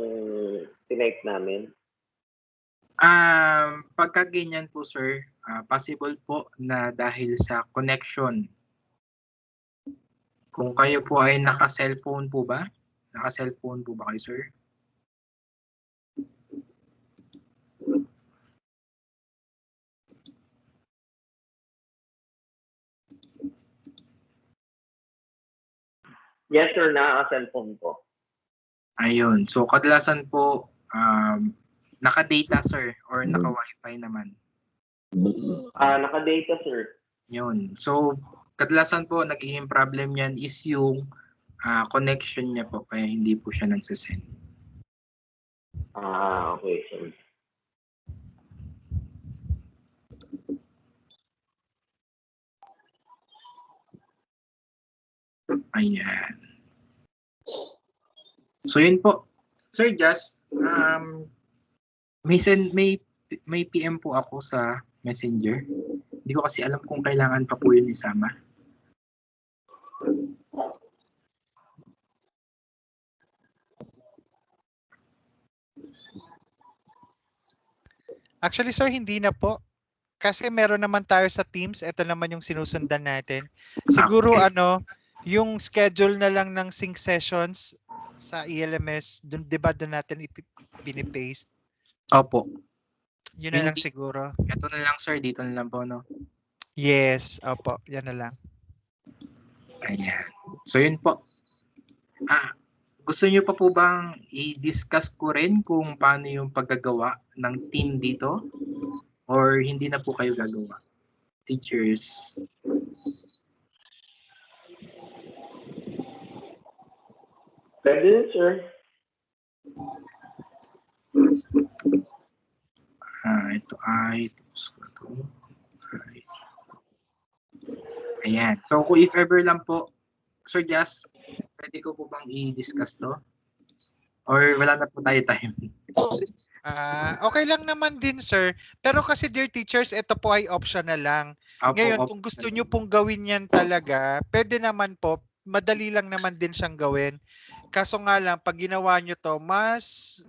tinype namin? Pagka ganyan po, sir, possible po na dahil sa connection. Kung kayo po ay naka-cellphone po ba? Naka-cellphone po ba kayo, sir? Yes, sir, naka-cellphone po. Ayun. So, kadalasan po, naka-data, sir, or naka-wifi naman. Naka-data, sir. Yun. So, kadalasan po, nagiging problem yan is yung connection niya po, kaya hindi po siya nagsasend. Okay, sir. Ayan. So, yun po. Sir, just, may PM po ako sa Messenger. Hindi ko kasi alam kung kailangan pa po yun isama. Actually, sir, hindi na po. Kasi meron naman tayo sa Teams, ito naman yung sinusundan natin. Siguro Okay. yung schedule na lang ng sync sessions sa ELMS, dun, 'di ba doon natin pinipaste? Opo. Yun na lang siguro. Ito na lang, sir. Dito na lang po, no? Yes, opo, yan na lang. Ayan. So, yun po. Gusto niyo pa po bang i-discuss ko rin kung paano yung paggagawa ng team dito? Or hindi na po kayo gagawa? Teachers. Pwede yun, sir. Ito ay ayan. So, kung if ever lang po, Sir Jazz, pwede ko po bang i-discuss to? Or wala na po tayo time? Okay lang naman din, sir. Pero kasi, dear teachers, ito po ay optional lang. Ngayon, kung gusto nyo pong gawin yan talaga, pwede naman po, madali lang naman din siyang gawin. Kaso nga lang, pag ginawa nyo to, mas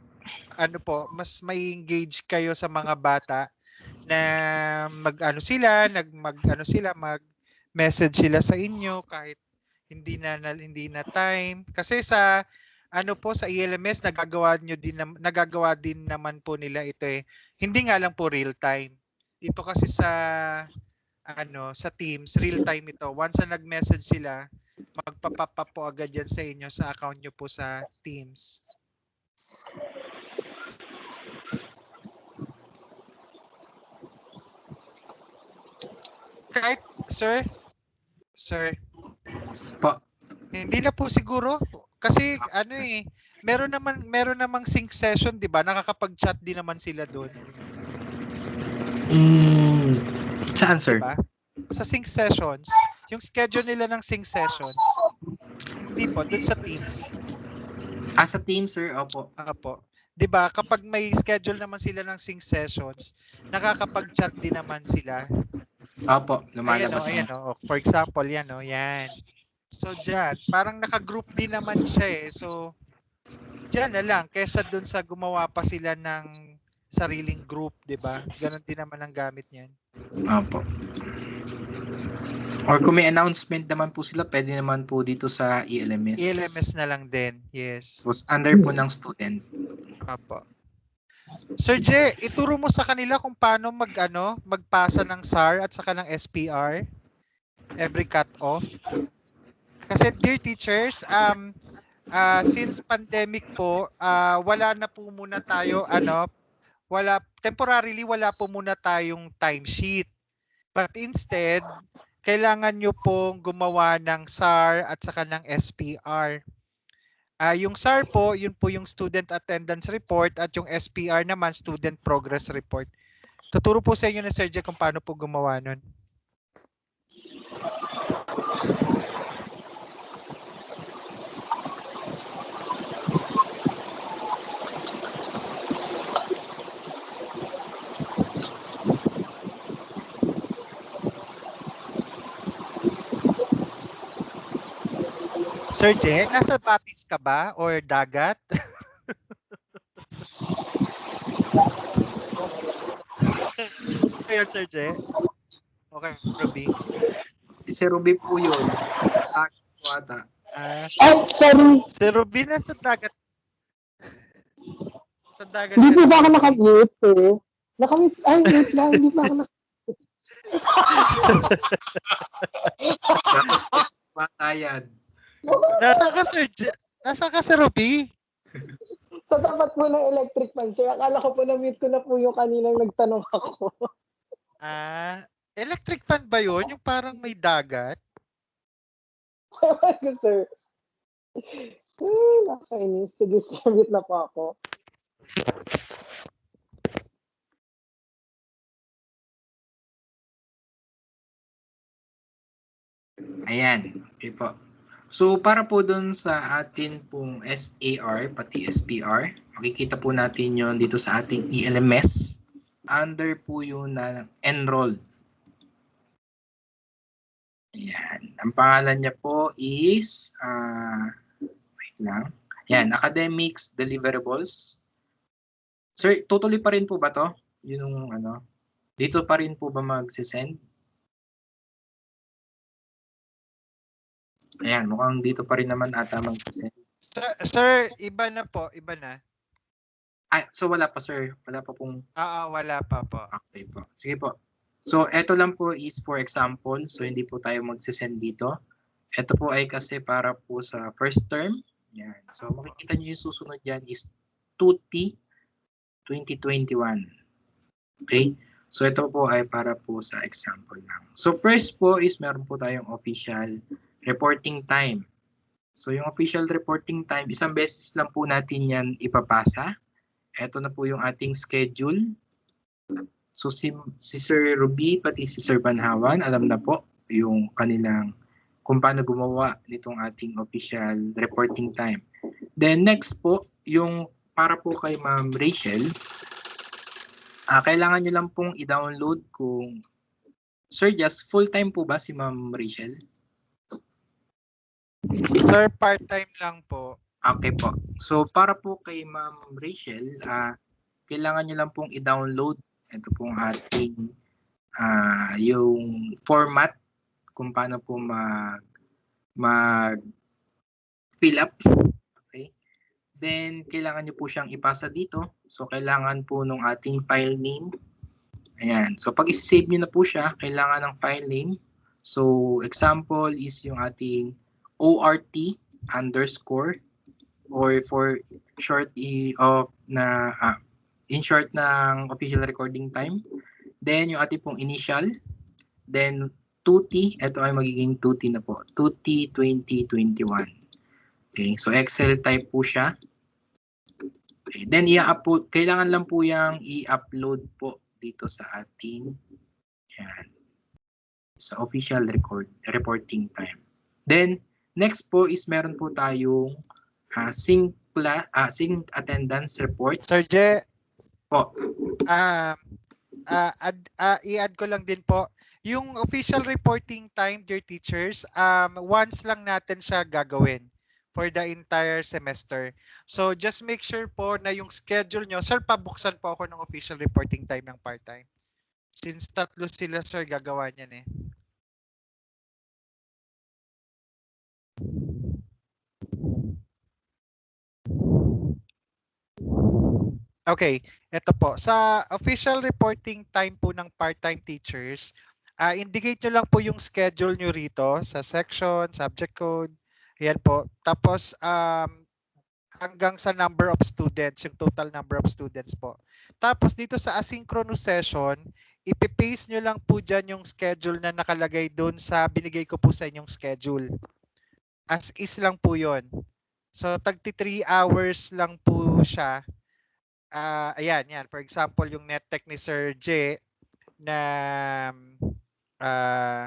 may engage kayo sa mga bata na mag-message sila sa inyo kahit hindi na time. Kasi sa sa ELMS nagagawa din naman po nila ito eh. Hindi nga lang po real time. Ito kasi sa Teams, real time ito. Once na nag-message sila, magpa-pop up po agad yan sa inyo sa account nyo po sa Teams. Kahit, sir, sir. Po. Hindi na po siguro kasi ano eh, meron namang sync session, 'di ba? Nakakapag-chat din naman sila doon, Saan, 'di sir? ba? Sa sync sessions, yung schedule nila ng sync sessions. Hindi po doon sa Teams. Sa team, sir, opo. Opo. 'Di ba? Kapag may schedule naman sila ng sync sessions, nakakapag-chat din naman sila. Opo, lumalabas. Ayan o. For example, yan o, yan. So dyan, parang naka-group din naman siya eh. So dyan na lang kesa dun sa gumawa pa sila ng sariling group, 'di ba? Ganon din naman ang gamit niyan. Opo. Or kung may announcement naman po sila, pwede naman po dito sa ELMS. ELMS na lang din. Yes. Tapos under po ng student. Apo. Sir J, ituro mo sa kanila kung paano magpasa ng SAR at saka ng SPR every cut-off. Kasi dear teachers, since pandemic po, wala na po muna tayo temporarily wala po muna tayong timesheet. But instead, kailangan nyo pong gumawa ng SAR at saka ng SPR. Yung SAR po, yun po yung Student Attendance Report at yung SPR naman, Student Progress Report. Tuturo po sa inyo na Sir J kung paano po gumawa nun. Sir J, nasa Batis ka ba or dagat? Ayun, Sir J. Okay, Ruby. Si Ruby po yun. Ata. Sorry. Si Ruby nasa dagat. Sa dagat. Hindi po ba ako naka-mute po? Naka-mute. Ay, wait lang. Hindi pa ako Tapos, matayan. Nasa ka, Sir J? Nasa ka, Sir Ruby? Sa tapat po ng electric fan, sir. Akala ko po na-mute ko na po yung kaninang nagtanong ako. Electric fan ba yun? Yung parang may dagat? Sir. Nakainis. Sige, sir. Mute na po ako. Ayan. Okay po. So, para po dun sa atin pong SAR, pati SPR, makikita po natin yon dito sa ating ELMS. Under po yung na enrolled. Ayan. Ang pangalan niya po is, wait lang. Ayan, academics deliverables. Sir, totally pa rin po ba to? Yung dito pa rin po ba mag-send? Ayan, mukhang dito pa rin naman ata mag-send. Sir, iba na po. Iba na. So wala pa, sir. Wala pa pong... wala pa po. Okay po. Sige po. So, eto lang po is for example. So, hindi po tayo mag-send dito. Ito po ay kasi para po sa first term. Yan. So, makikita nyo yung susunod yan is 2T 2021. Okay? So, ito po ay para po sa example lang. So, first po is meron po tayong official reporting time. So, yung official reporting time, isang beses lang po natin yan ipapasa. Ito na po yung ating schedule. So, si Sir Ruby, pati si Sir Banhawan, alam na po yung kanilang kung paano gumawa nitong ating official reporting time. Then, next po, yung para po kay Ma'am Rachel, kailangan nyo lang pong i-download kung... Sir, just full-time po ba si Ma'am Rachel? Sir, part-time lang po. Okay po. So, para po kay Ma'am Rachel, kailangan nyo lang pong i-download ito pong ating yung format kung paano po mag-fill up. Okay. Then, kailangan nyo po siyang ipasa dito. So, kailangan po nung ating file name. Ayan. So, pag isi-save nyo na po siya, kailangan ng file name. So, example is yung ating ORT underscore or for short in short ng official recording time. Then, yung ating pong initial. Then, 2T, ito ay magiging 2T na po. 2T 2021. Okay, so Excel type po siya. Okay, then i-upload, kailangan lang po yung i-upload po dito sa ating yan, sa official reporting time. Then next po is meron po tayong sync attendance reports. Sir Je, Po. i-add ko lang din po. Yung official reporting time, dear teachers, once lang natin siya gagawin for the entire semester. So just make sure po na yung schedule nyo, sir, pabuksan po ako ng official reporting time ng part-time. Since tatlo sila, sir, gagawa niyan eh. Okay, ito po. Sa official reporting time po ng part-time teachers, indicate nyo lang po yung schedule nyo rito sa section, subject code. Ayan po. Tapos hanggang sa number of students, yung total number of students po. Tapos dito sa asynchronous session, ipipaste nyo lang po dyan yung schedule na nakalagay doon sa binigay ko po sa inyong schedule. As is lang po yun. So tagti 3 hours lang po siya. Ayan, yan. For example, yung NetTech ni Sir J na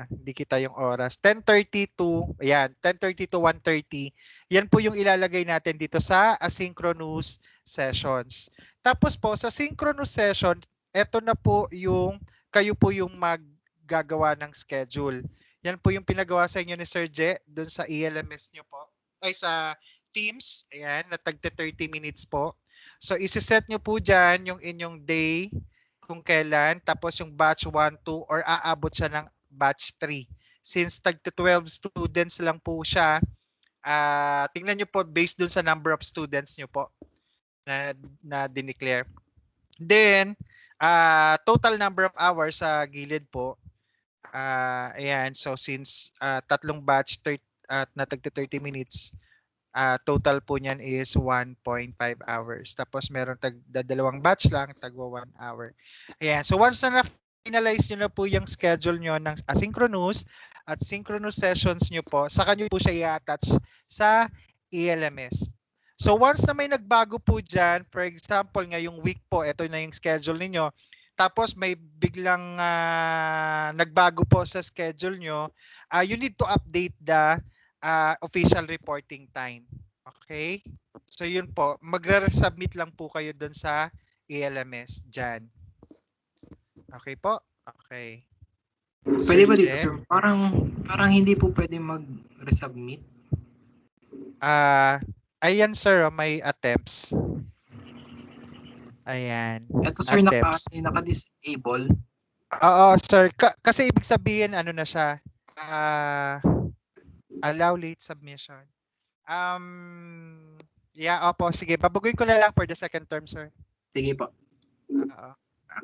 hindi kita yung oras. 10:30 to 1:30. Yan po yung ilalagay natin dito sa asynchronous sessions. Tapos po sa synchronous session, eto na po yung kayo po yung maggagawa ng schedule. Yan po yung pinagawa sa inyo ni Sir J doon sa ELMS nyo po. Ay sa Teams, ayan, na tagte 30 minutes po. So, isi-set nyo po dyan yung inyong day kung kailan, tapos yung batch 1, 2, or aabot siya ng batch 3. Since tagte 12 students lang po siya, tingnan nyo po based dun sa number of students nyo po na dineclare. Then, total number of hours sa gilid po. Ayan, so since tatlong batch na tagte 30 minutes, total po niyan is 1.5 hours. Tapos meron dalawang batch lang, tagwa 1 hour. Ayan. So once na finalize nyo na po yung schedule nyo ng asynchronous at synchronous sessions nyo po, saka nyo po siya i-attach sa ELMS. So once na may nagbago po dyan, for example, ngayong week po, ito na yung schedule niyo. Tapos may biglang nagbago po sa schedule nyo, you need to update the official reporting time. Okay? So yun po, magre-resubmit lang po kayo dun sa ELMS dyan. Okay po? Okay. Pwede ba dito, sir? Parang hindi po pwede mag-resubmit. Ayan sir, may attempts. Ayan. Ito sir, naka-disable. Oo sir, kasi ibig sabihin ano na siya, allow late submission. Yeah, opo, sige. Babaguhin ko na lang for the second term, sir. Sige po. Okay.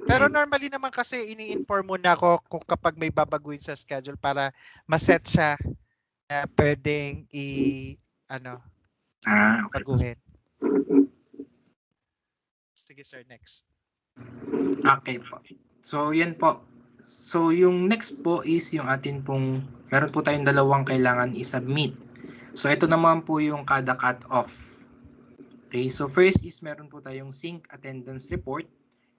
Pero normally naman kasi ini-inform muna ako kung kapag may babaguhin sa schedule para ma-set siya na pwedeng baguhin. Sige, sir. Next. Okay po. So, yan po. So, yung next po is yung atin pong, meron po tayong dalawang kailangan i-submit. So, ito naman po yung kada cut-off. Okay, so first is meron po tayong sync attendance report.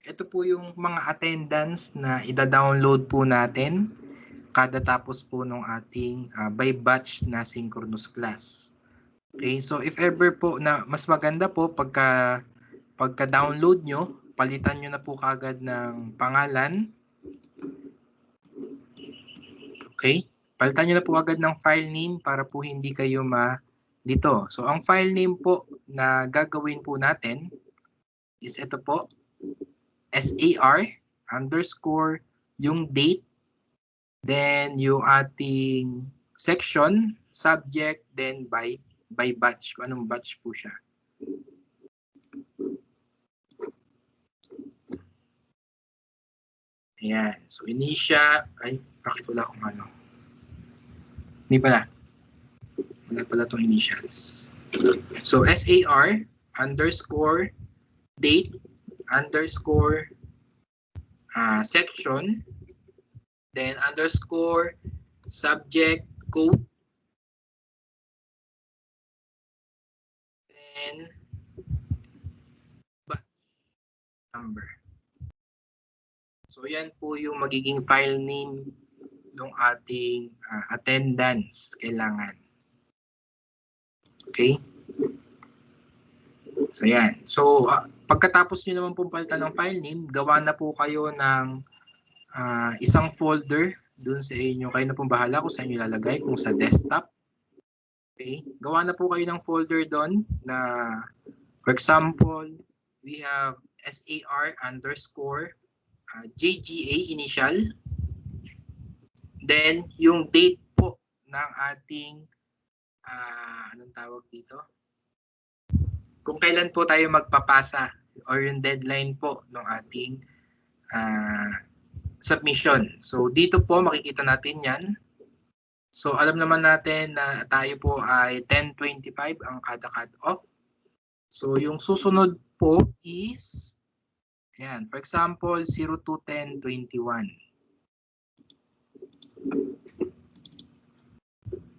Ito po yung mga attendance na ida-download po natin kada tapos po ng ating by batch na synchronous class. Okay, so if ever po na mas maganda po pagka-download nyo, palitan nyo na po kagad ng pangalan. Okay? Palitan nyo na po agad ng file name para po hindi kayo dito. So, ang file name po na gagawin po natin is ito po, SAR _ yung date, then yung ating section, subject, then by batch. Kung anong batch po siya. Ayan. So, initial, bakit wala akong ano? Hindi pala. Wala pala itong initials. So, SAR _ date _ section, then _ subject, code, and batch number. So yan po yung magiging file name ng ating attendance kailangan. Okay? So yan. So pagkatapos nyo naman pong palitan ng file name, gawa na po kayo ng isang folder dun sa inyo. Kayo na pong bahala kung saan nyo lalagay, kung sa desktop. Okay? Gawa na po kayo ng folder doon na, for example, we have SAR_JGA initial. Then, yung date po ng ating, anong tawag dito? Kung kailan po tayo magpapasa or yung deadline po ng ating submission. So, dito po makikita natin yan. So, alam naman natin na tayo po ay 10:25 ang kada cut-off. So, yung susunod po is, yan, for example, 02/10/21.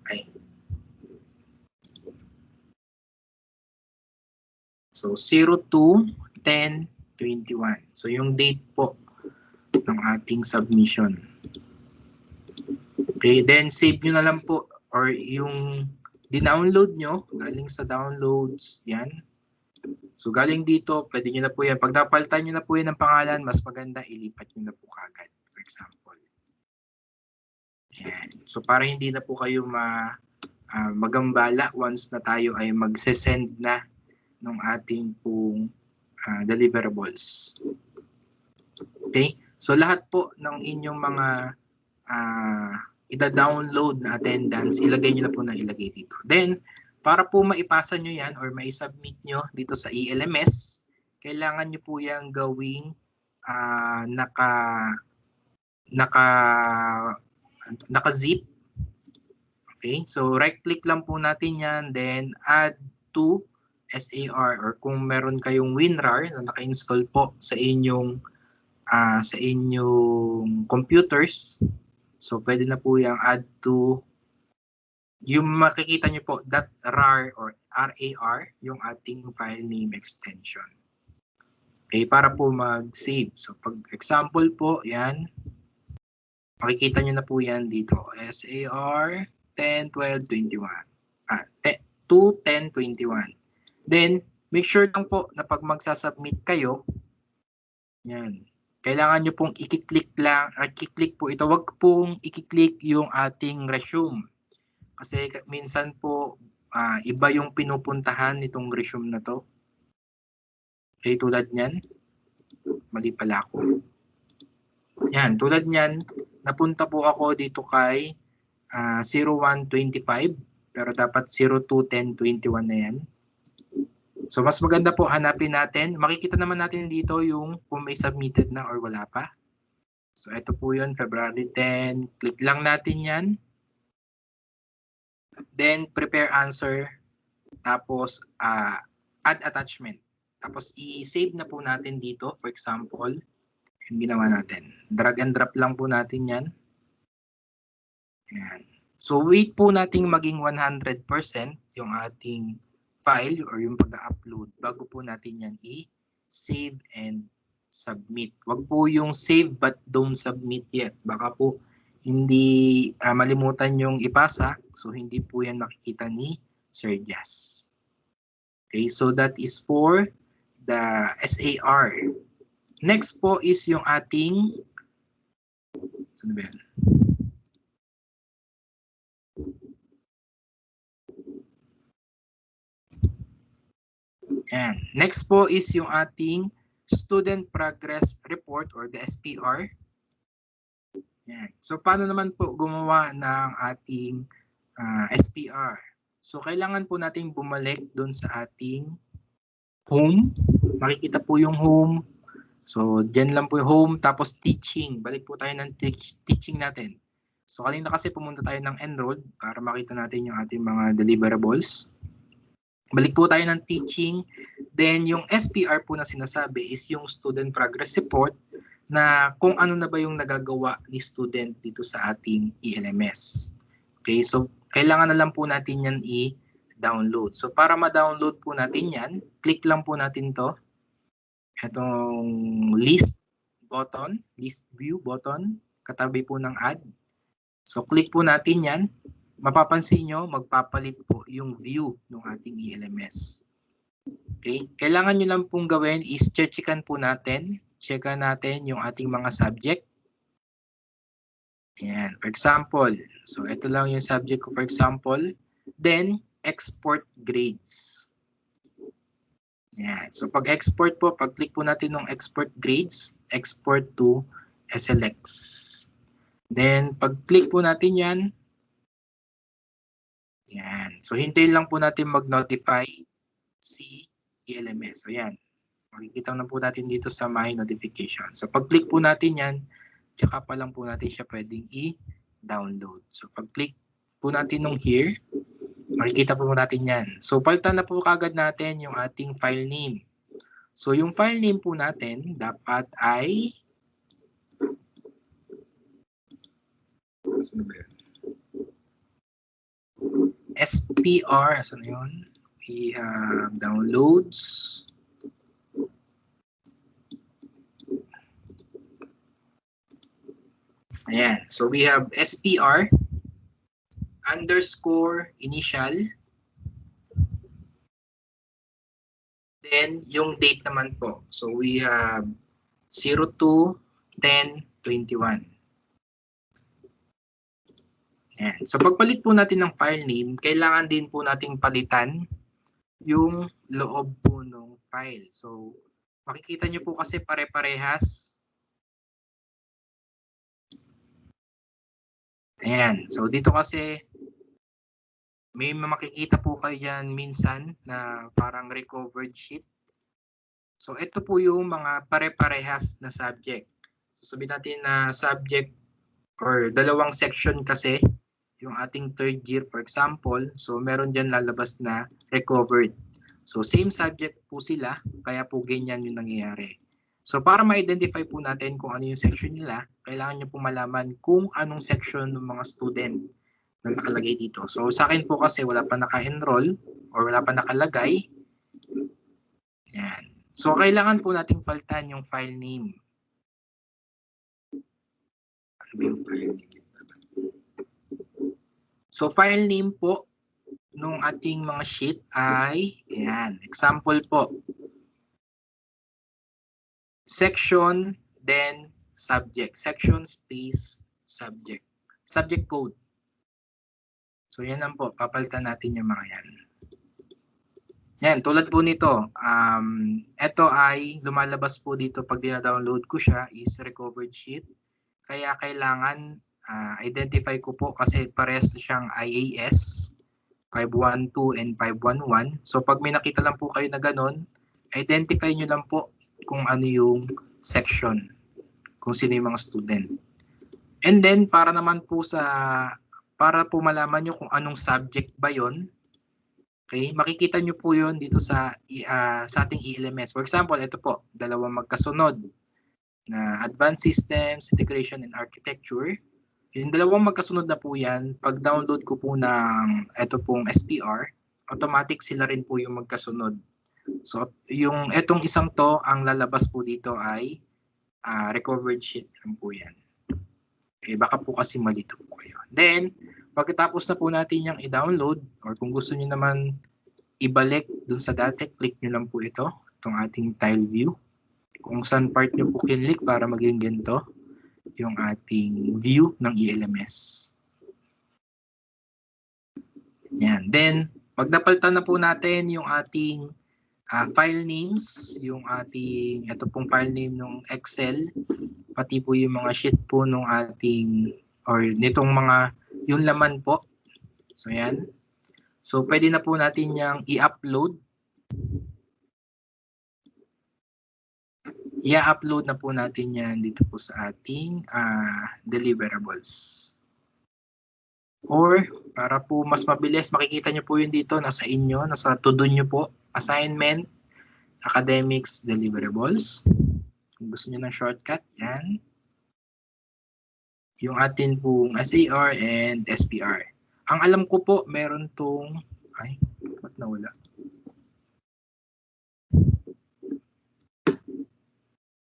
Okay. So, 02/10/21. So, yung date po ng ating submission. Okay, then save nyo na lang po or yung dinownload nyo, galing sa downloads, yan. So galing dito, pwede nyo na po yan. Pag napalitan nyo na po yan ng pangalan, mas maganda ilipat nyo na po kagad, for example. Yan. So para hindi na po kayo magambala once na tayo ay magse-send na ng ating pong deliverables. Okay? So lahat po ng inyong mga ida-download na attendance, ilagay nyo na po na ilagay dito. Then, para po maipasa nyo yan or mai-submit nyo dito sa ELMS, kailangan nyo po yan gawing naka-zip. Okay, so right-click lang po natin yan, then add to SAR or kung meron kayong WinRAR na naka-install po sa inyong computers. So, pwede na po yung add to, yung makikita nyo po, .rar or RAR, yung ating file name extension. Okay, para po mag-save. So, pag example po, yan, makikita nyo na po yan dito. SAR 10/12/21. 2/10/21. Then, make sure lang po na pag magsasubmit kayo, yan, kailangan nyo pong i-click lang, i-click po ito. Wag pong i-click yung ating resume. Kasi minsan po, iba yung pinupuntahan nitong resume na to. Okay, tulad nyan. Mali pala ako. Yan, tulad nyan, napunta po ako dito kay 01/25, pero dapat 02/10/21 na yan. So, mas maganda po hanapin natin. Makikita naman natin dito yung kung may submitted na or wala pa. So, ito po yun, February 10. Click lang natin yan. Then, prepare answer. Tapos, add attachment. Tapos, i-save na po natin dito. For example, yung ginawa natin. Drag and drop lang po natin yan. Yan. So, wait po nating maging 100% yung ating file or yung pag-upload bago po natin yan i-save and submit. Wag po yung save but don't submit yet. Baka po hindi malimutan yung ipasa, so hindi po yan makikita ni Sir Jazz. Okay, so that is for the SAR. Next po is yung ating, saan ba yan? Yan. Next po is yung ating Student Progress Report or the SPR. Yan. So, paano naman po gumawa ng ating SPR? So, kailangan po natin bumalik doon sa ating home. Makikita po yung home. So, dyan lang po yung home. Tapos, teaching. Balik po tayo ng teaching natin. So, kanina kasi pumunta tayo ng enrolled para makita natin yung ating mga deliverables. Balik po tayo ng teaching. Then, yung SPR po na sinasabi is yung Student Progress Report na kung ano na ba yung nagagawa ni student dito sa ating ELMS. Okay, so kailangan na lang po natin yan i-download. So para ma-download po natin yan, click lang po natin to. Itong list button, list view button, katabi po ng add. So click po natin yan. Mapapansin nyo, magpapalit po yung view ng ating ELMS. Okay, kailangan nyo lang pong gawin is checkan po natin. Checkan natin yung ating mga subject. Ayan, for example, so ito lang yung subject ko for example. Then, export grades. Ayan, so pag export po, pag click po natin ng export grades, export to SLX. Then, pag click po natin yan, ayan, so hintayin lang po natin mag-notify si ELMS. So yan, makikita na po natin dito sa my notification. So pag click po natin yan, tsaka pa lang po natin siya pwedeng i-download. So pag click po natin nung here, makikita po natin yan. So palitan na po kagad natin yung ating file name. So yung file name po natin dapat ay SPR. Saan yun? We have downloads. Ayan. So we have SPR underscore initial. Then yung date naman po. So we have 02/10/21. Ayan. So pagpalit po natin ng file name, kailangan din po nating palitan yung loob po ng file. So makikita nyo po kasi pare-parehas. Ayan. So dito kasi may makikita po kayo dyan minsan na parang recovered sheet. So ito po yung mga pare-parehas na subject. So sabihin natin na subject or dalawang section kasi yung ating third year for example. So meron dyan lalabas na recovered. So same subject po sila, kaya po ganyan yung nangyayari. So para ma-identify po natin kung ano yung section nila, kailangan nyo po malaman kung anong section ng mga student na nakalagay dito. So sa akin po kasi wala pa naka-enroll or wala pa nakalagay. Yan. So kailangan po nating palitan yung file name. Ano ba yung file name? So file name po nung ating mga sheet ay, ayan, example po. Section, then subject. Section space subject. Subject code. So yan lang po, papalitan natin yung mga yan. Yan, tulad po nito, ito ay lumalabas po dito pag dina-download ko siya is recovered sheet. Kaya kailangan identify ko po kasi parehas siyang IAS 512 and 511. So pag may nakita lang po kayo na ganun, identify nyo lang po kung ano yung section, kung sino yung mga student. And then para naman po para po malaman nyo kung anong subject ba yon. Okay, makikita nyo po yun dito sa ating ELMS. For example, ito po, dalawang magkasunod na Advanced Systems, Integration, and Architecture. Yung dalawang magkasunod na po yan, pag download ko po ng ito pong SPR, automatic sila rin po yung magkasunod. So yung etong isang to, ang lalabas po dito ay recovered sheet lang po yan. Okay, baka po kasi malito po kayo. Then, pagkatapos na po natin yung i-download, or kung gusto niyo naman ibalik dun sa dati, click nyo lang po ito, itong ating tile view. Kung saan part nyo po kinlik para maging ganito yung ating view ng ELMS. Yan. Then, pag napalitan na po natin yung ating file names, yung ating, ito pong file name ng Excel, pati po yung mga sheet po ng ating, or nitong mga, yung laman po. So, yan. So, pwede na po natin yung i-upload. I-upload na po natin yan dito po sa ating deliverables. Or, para po mas mabilis, makikita nyo po yun dito, nasa inyo, nasa to-do nyo po, assignment, academics, deliverables. Kung gusto niyo ng shortcut, yan. Yung atin pong SAR and SPR. Ang alam ko po, meron tong... Ay, ba't nawala?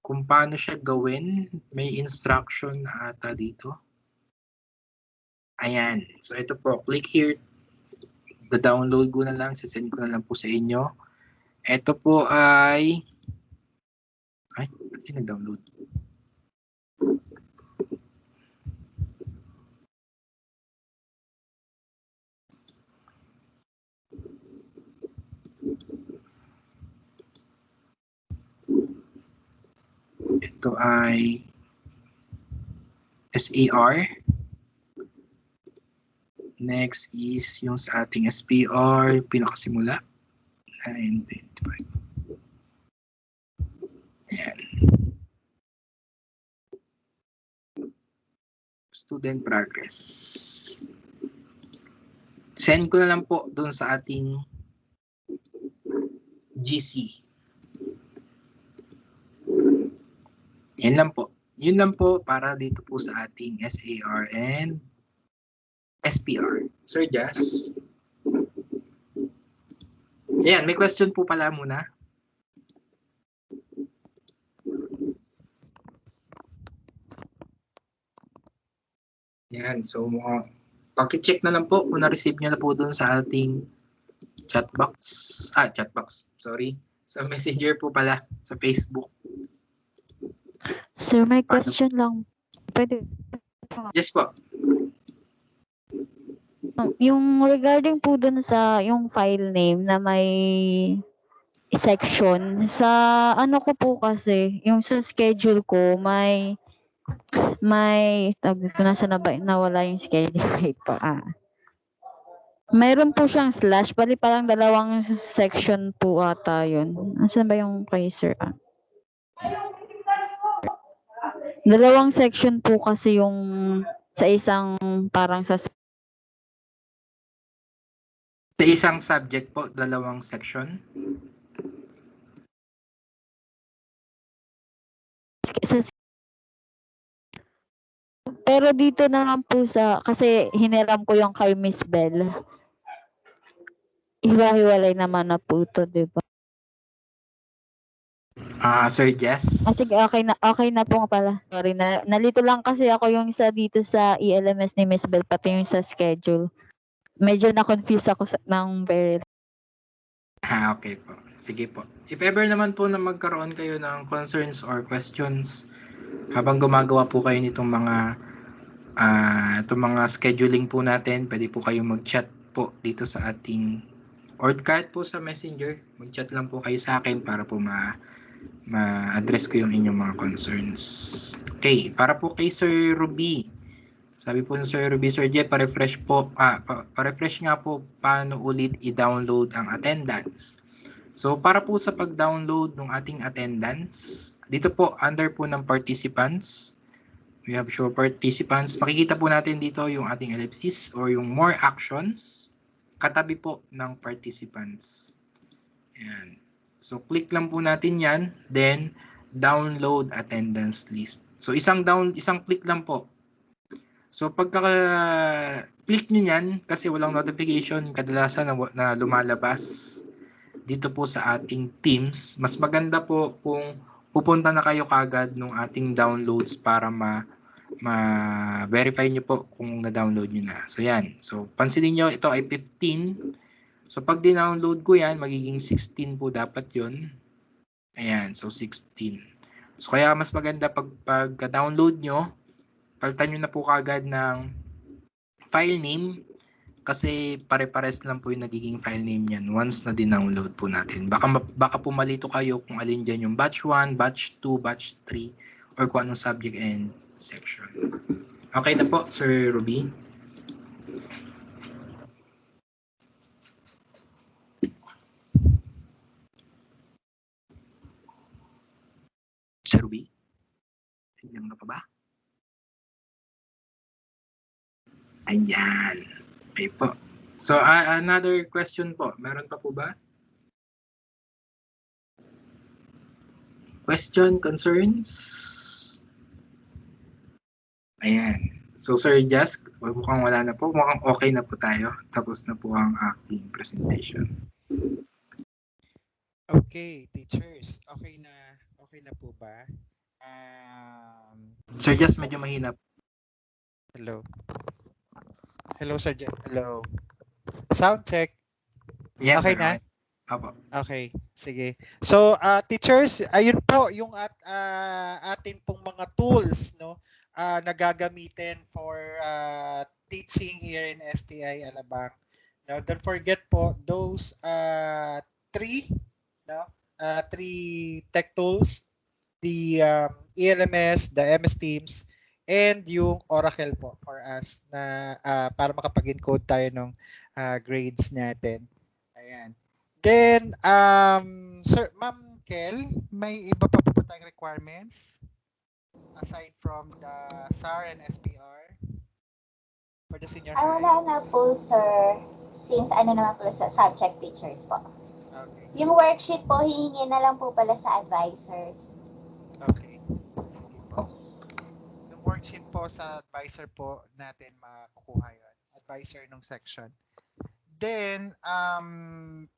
Kung paano siya gawin, may instruction na ata dito. Ayan. So, ito po. Click here. Da-download ko na lang. Sisend ko na lang po sa inyo. Ito po ay... Ay, ba't yung nag-download? Ito ay SAR. Next is yung sa ating SPR, pinakasimula. 925. Ayan. Student progress. Send ko na lang po doon sa ating GC. Yan lang po. Yun lang po para dito po sa ating SAR and SPR. Sir Jazz? Yan, may question po pala muna. Yan, so paki-check na lang po kung na-receive nyo na po doon sa ating chatbox. Chatbox, sorry. Sa Messenger po pala, sa Facebook. Sir, may question lang. Pwede. Yes po. Yung regarding po dun sa yung file name na may section, sa ano ko po kasi, yung sa schedule ko, may tawag dito, nasa na ba, nawala yung schedule. Wait pa. Mayroon po siyang slash, bali parang dalawang section po ata yun. Nasaan ba yung kay sir? Dalawang section po kasi yung sa isang parang sa Isang subject po, dalawang section. pero dito naman po sa, kasi hiniram ko yung kay Miss Bell. Hiwa-hiwalay naman na po ito, di ba? Sir Jess? Sige, okay na po pala. Sorry, nalito lang kasi ako yung isa dito sa ELMS ni Miss Bell, pati yung sa schedule. Medyo na-confuse ako ng very... Okay po. Sige po. If ever naman po na magkaroon kayo ng concerns or questions habang gumagawa po kayo nitong mga scheduling po natin, pwede po kayong mag-chat po dito sa ating or kahit po sa Messenger, mag-chat lang po kayo sa akin para po ma-address ko yung inyong mga concerns. Okay, para po kay Sir Ruby. Sabi po ni Sir Ruby, Sir Jeff, pa-refresh po, pa-refresh nga po paano ulit i-download ang attendance. So, para po sa pag-download ng ating attendance, dito po, under po ng participants, we have show participants. Makikita po natin dito yung ating ellipsis or yung more actions, katabi po ng participants. Ayan. So, click lang po natin yan, then download attendance list. So, isang click lang po. So, pagka-click nyo yan, kasi walang notification kadalasan na lumalabas dito po sa ating Teams, mas maganda po kung pupunta na kayo kagad ng ating downloads para ma-verify nyo po kung na-download nyo na. So, yan. So, pansinin nyo, ito ay 15. So, pag din-download ko yan, magiging 16 po dapat yun. Ayan. So, 16. So, kaya mas maganda pagka-download nyo, palitan nyo na po kagad ng file name kasi pare-pares lang po yung nagiging file name yan once na din-download po natin. Baka pumalito kayo kung alin dyan yung batch 1, batch 2, batch 3, or kung anong subject and section. Okay na po, Sir Ruby. Sir Ruby? Tignan mo pa ba? Ayan. Okay po. So, another question po. Meron pa po ba? Question, concerns? Ayan. So, Sir Jas, mukhang wala na po. Mukhang okay na po tayo. Tapos na po ang aking presentation. Okay, teachers. Okay na po ba? Sir Jas, medyo mahina po. Hello. Hello, Sir Jet. Hello. Sound check. Yes, Okay sir. na? Apo. Okay, sige. So, teachers, ayun po yung atin pong mga tools, no, na gagamitin for teaching here in STI Alabang. Now, don't forget po those three, no, three tech tools, the ELMS, the MS Teams, and yung Oracle po for us na para makapag-encode tayo ng grades natin. Ayan. Then, Sir, Ma'am Kel, may iba pa po ba tayong requirements aside from the SAR and SPR for the senior Ay, high? wala na po, sir. Since ano naman po sa subject teachers po. Okay. Yung worksheet po, hihingi na lang po pala sa advisors. Okay. Sige po. Yung worksheet po sa advisor po natin makukuha yun. Advisor nung section. Then,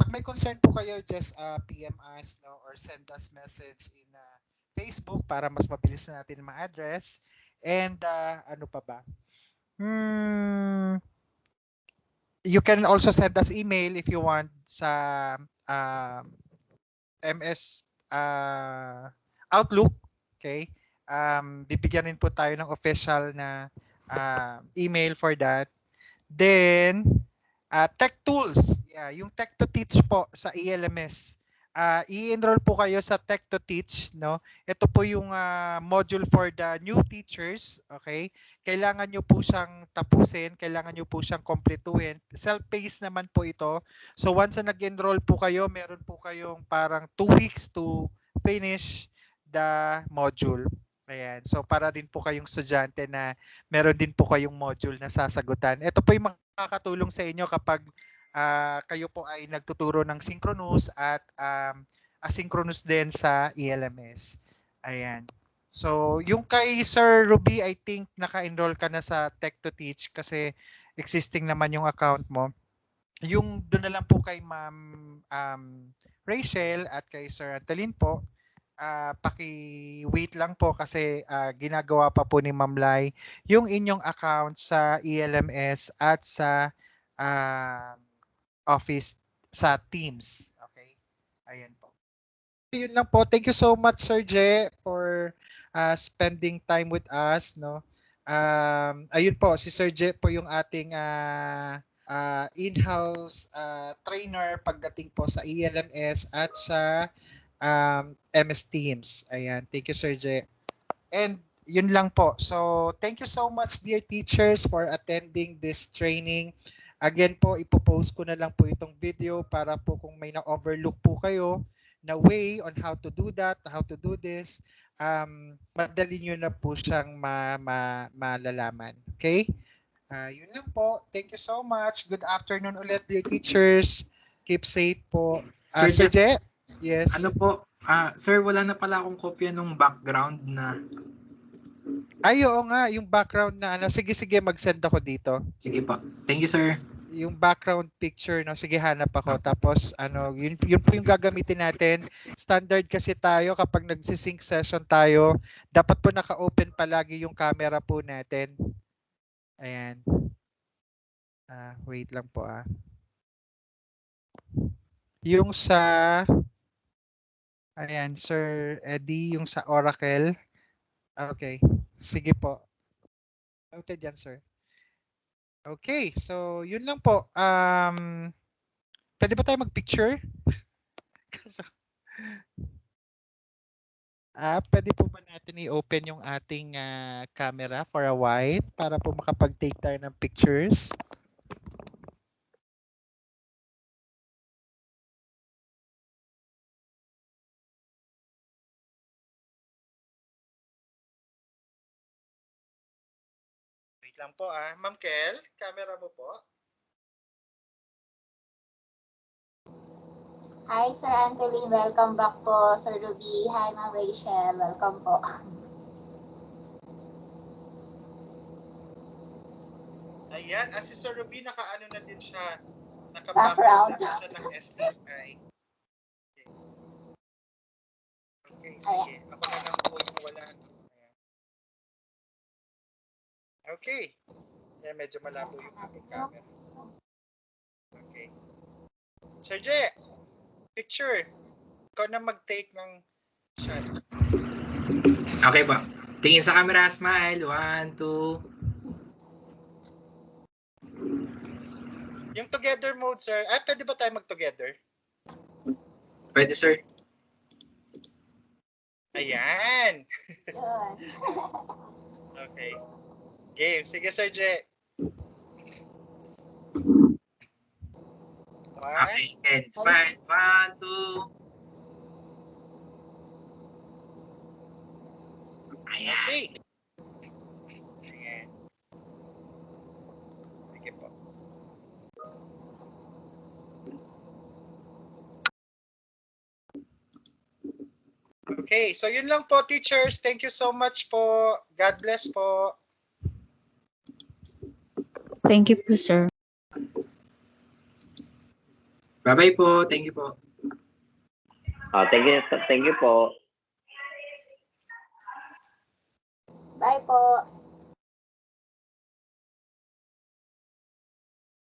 pag may concern po kayo, just PM us, no, or send us message in Facebook para mas mabilis na natin ma-address. And ano pa ba? You can also send us email if you want sa MS Outlook. Okay? Bibigyan rin po tayo ng official na email for that. Then, tech tools. Yeah, yung Tech to Teach po sa ELMS. I-enroll po kayo sa Tech to Teach, no? Ito po yung module for the new teachers, okay? Kailangan nyo po siyang tapusin, kailangan nyo po siyang kompletuhin. Self-paced naman po ito. So once na nag-enroll po kayo, meron po kayong parang 2 weeks to finish the module. Ayan. So para din po kayong estudyante na meron din po kayong module na sasagutan. Ito po yung makakatulong sa inyo kapag kayo po ay nagtuturo ng synchronous at asynchronous din sa ELMS. Ayan. So, yung kay Sir Ruby, I think naka-enroll ka na sa Tech to Teach kasi existing naman yung account mo. Yung doon na lang po kay Ma'am Rachel at kay Sir Antalin po, paki-wait lang po kasi ginagawa pa po ni Ma'am Lai yung inyong account sa ELMS at sa Office sa Teams. Okay? Ayan po. Yun lang po. Thank you so much, Sir Je, for spending time with us. No? Ayun po, si Sir Je po yung ating in-house trainer pagdating po sa ELMS at sa MS Teams. Ayan. Thank you, Sir Je. And yun lang po. So, thank you so much, dear teachers, for attending this training. Again po, ipopost ko na lang po itong video para po kung may na-overlook po kayo na way on how to do that, how to do this, madali nyo na po siyang malalaman. Okay? Yun lang po. Thank you so much. Good afternoon ulit, dear teachers. Keep safe po. Sir Je? Yes. Ano po? Sir, wala na pala akong kopya nung background na. Ay, oo nga, yung background na ano. Sige, mag-send ako dito. Sige po. Thank you, sir. Yung background picture, no? Sige, hanap ako. Tapos, ano, yun po yung gagamitin natin. Standard kasi tayo kapag nagsisync session tayo, dapat po naka-open palagi yung camera po natin. Ayan. Wait lang po Yung sa, ayan, Sir Eddie, yung sa Oracle. Okay. Sige po. Noted yan, sir. Okay, so yun lang po. Pwede ba tayo mag-picture? Pwede po ba natin i-open yung ating camera for a while para po makapag-take tayo ng pictures? Wait lang po Ma'am Kel, camera mo po. Hi, Sir Antolin. Welcome back po, Sir Ruby. Hi, Ma'am Rachel. Welcome po. Ayan, si Sir Ruby, naka-ano na din siya. Background. Naka-background na din siya ng STI. Okay, sige. Ayan. Ako na lang po yung wala. Ayan. Okay. Ayan, medyo malabo yung aking camera. Okay. Sir J, picture. Ikaw na mag-take ng shot. Okay ba? Tingin sa camera, smile. 1, 2. Yung together mode, sir. Pwede ba tayo mag-together? Pwede, sir. Ayan. Yun. Okay. Game. Sige, Sir J. Okay, and smile. 1, 2. Ayan. Okay. Ayan. Sige po. Okay, so yun lang po, teachers. Thank you so much po. God bless po. Thank you po, sir. Bye-bye po. Thank you po. Thank you po. Bye po.